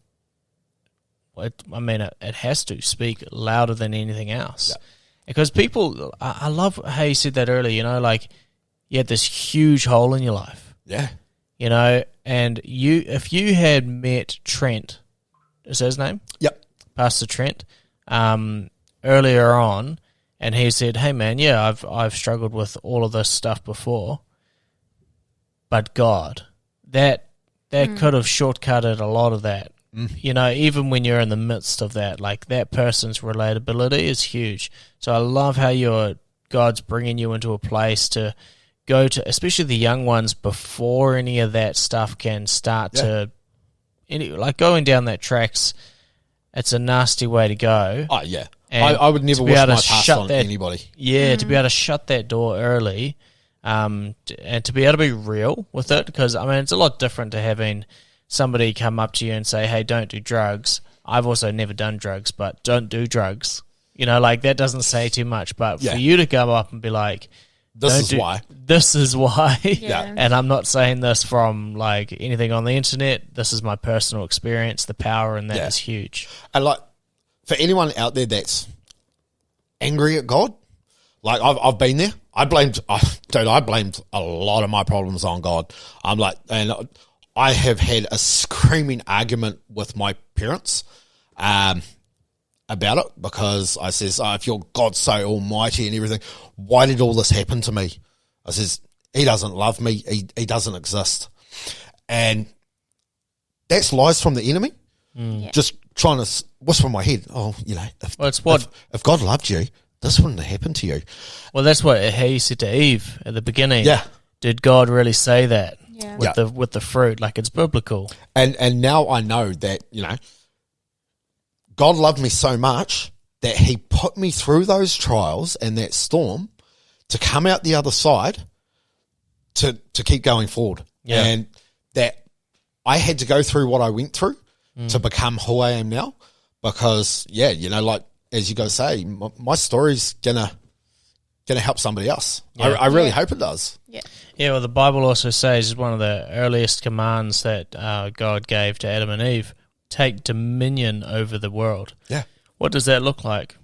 It has to speak louder than anything else. Yeah. Because people, I love how you said that earlier, like you had this huge hole in your life. Yeah. And if you had met Trent, is that his name? Yep. Pastor Trent, earlier on, and he said, hey man, yeah, I've struggled with all of this stuff before, but God, that could have shortcutted a lot of that. Even when you're in the midst of that, like that person's relatability is huge. So I love how God's bringing you into a place to go to, especially the young ones, before any of that stuff can start to, like going down that tracks, it's a nasty way to go. Oh, yeah. I would never wish my past on anybody. Yeah, to be able to shut that door early, and to be able to be real with it, because, it's a lot different to having somebody come up to you and say, hey, don't do drugs. I've also never done drugs, but don't do drugs. Like that doesn't say too much. But for you to come up and be like, This is why. Yeah. And I'm not saying this from like anything on the internet. This is my personal experience. The power in that is huge. And like for anyone out there that's angry at God, like I've been there. I blamed a lot of my problems on God. I'm like, and I have had a screaming argument with my parents about it, because I says, if you're God so almighty and everything, why did all this happen to me? I says, he doesn't love me. He doesn't exist. And that's lies from the enemy. Just trying to whisper in my head, if God loved you, this wouldn't have happened to you. Well, that's what he said to Eve at the beginning. Yeah. Did God really say that? Yeah. With the fruit, like it's biblical. And now I know that, God loved me so much that he put me through those trials and that storm to come out the other side to keep going forward. Yeah. And that I had to go through what I went through to become who I am now, because, like, as you guys say, my story's gonna help somebody else. Yeah. I really hope it does. Yeah. Yeah, well, the Bible also says one of the earliest commands that God gave to Adam and Eve, take dominion over the world. Yeah. What does that look like?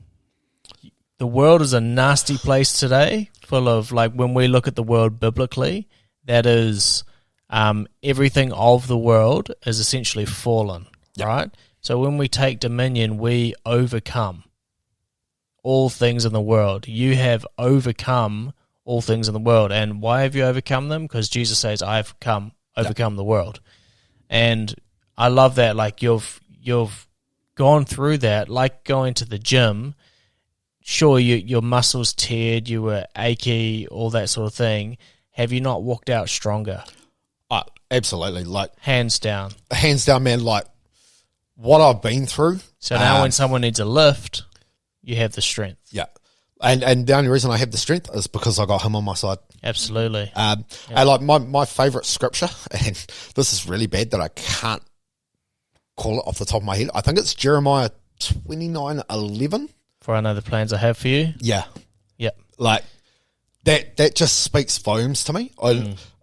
The world is a nasty place today, full of, like, when we look at the world biblically, that is, everything of the world is essentially fallen, right? So when we take dominion, we overcome all things in the world. You have overcome all things in the world. And why have you overcome them? Because Jesus says, I've overcome the world. And I love that. Like you've gone through that, like going to the gym. Sure, your muscles teared, you were achy, all that sort of thing. Have you not walked out stronger? Absolutely. Like hands down, man. Like what I've been through. So now when someone needs a lift, you have the strength. Yeah. And the only reason I have the strength is because I got him on my side. Absolutely. And like my favourite scripture, and this is really bad that I can't call it off the top of my head. I think it's Jeremiah 29:11. For I know the plans I have for you. Yeah. Yeah. Like that just speaks volumes to me.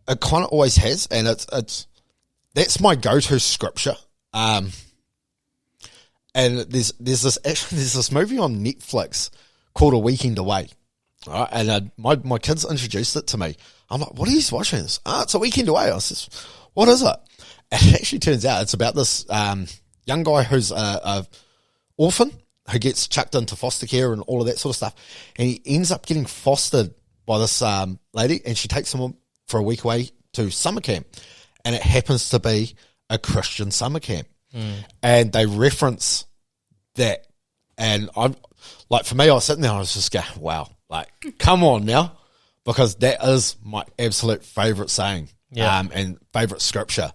It kind of always has, and that's my go-to scripture. And there's this movie on Netflix called A Weekend Away. All right, and my kids introduced it to me. I'm like, what are you watching this? It's A Weekend Away. I says, what is it? And it actually turns out it's about this young guy who's a orphan who gets chucked into foster care and all of that sort of stuff. And he ends up getting fostered by this lady, and she takes him for a week away to summer camp. And it happens to be a Christian summer camp. And they reference that. And I'm like, for me, I was sitting there and I was just going, wow, like, come on now. Because that is my absolute favourite saying and favourite scripture.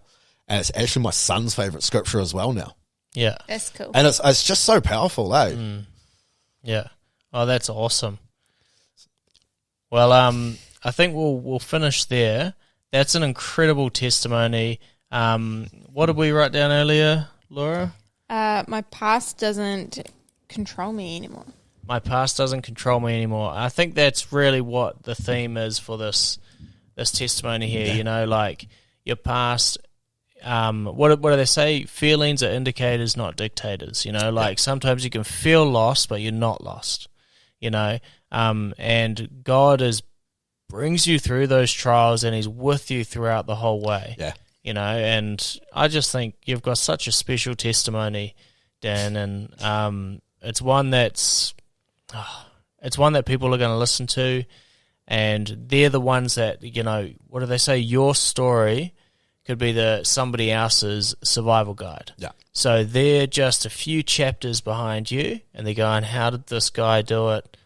And it's actually my son's favourite scripture as well now. Yeah. That's cool. And it's just so powerful, eh? Yeah. Oh, that's awesome. Well, I think we'll finish there. That's an incredible testimony. What did we write down earlier, Laura? My past doesn't control me anymore. My past doesn't control me anymore. I think that's really what the theme is for this testimony here. Yeah. You know, like your past. What do they say? Feelings are indicators, not dictators. You know, like sometimes you can feel lost, but you're not lost. You know, and God brings you through those trials, and He's with you throughout the whole way. Yeah. You know, and I just think you've got such a special testimony, Dan, and it's one that people are going to listen to, and they're the ones that, you know, what do they say? Your story could be somebody else's survival guide. Yeah. So they're just a few chapters behind you, and they're going, how did this guy do it?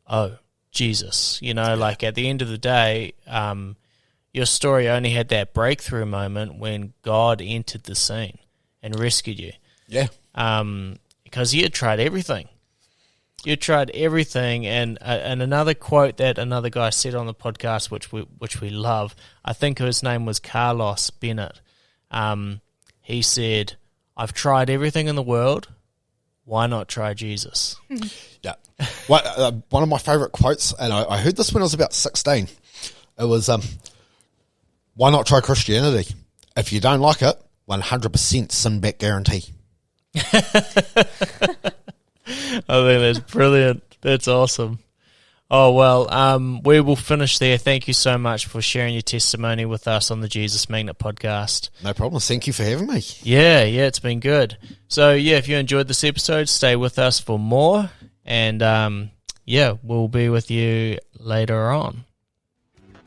Oh, Jesus. You know, like at the end of the day, your story only had that breakthrough moment when God entered the scene and rescued you. Yeah. Because you had tried everything. You tried everything, and another quote that another guy said on the podcast, which we love, I think his name was Carlos Bennett. He said, "I've tried everything in the world. Why not try Jesus?" Yeah. One of my favorite quotes, and I heard this when I was about 16. It was, "Why not try Christianity? If you don't like it, 100% sin back guarantee." I think that's brilliant. That's awesome. Oh, well, we will finish there. Thank you so much for sharing your testimony with us on the Jesus Magnet podcast. No problem. Thank you for having me. Yeah, it's been good. So, if you enjoyed this episode, stay with us for more. And, we'll be with you later on.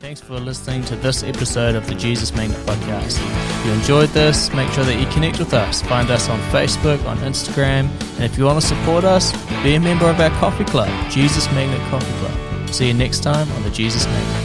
Thanks for listening to this episode of the Jesus Magnet podcast. If you enjoyed this, make sure that you connect with us. Find us on Facebook, on Instagram, and if you want to support us, be a member of our coffee club, Jesus Magnet Coffee Club. See you next time on the Jesus Magnet.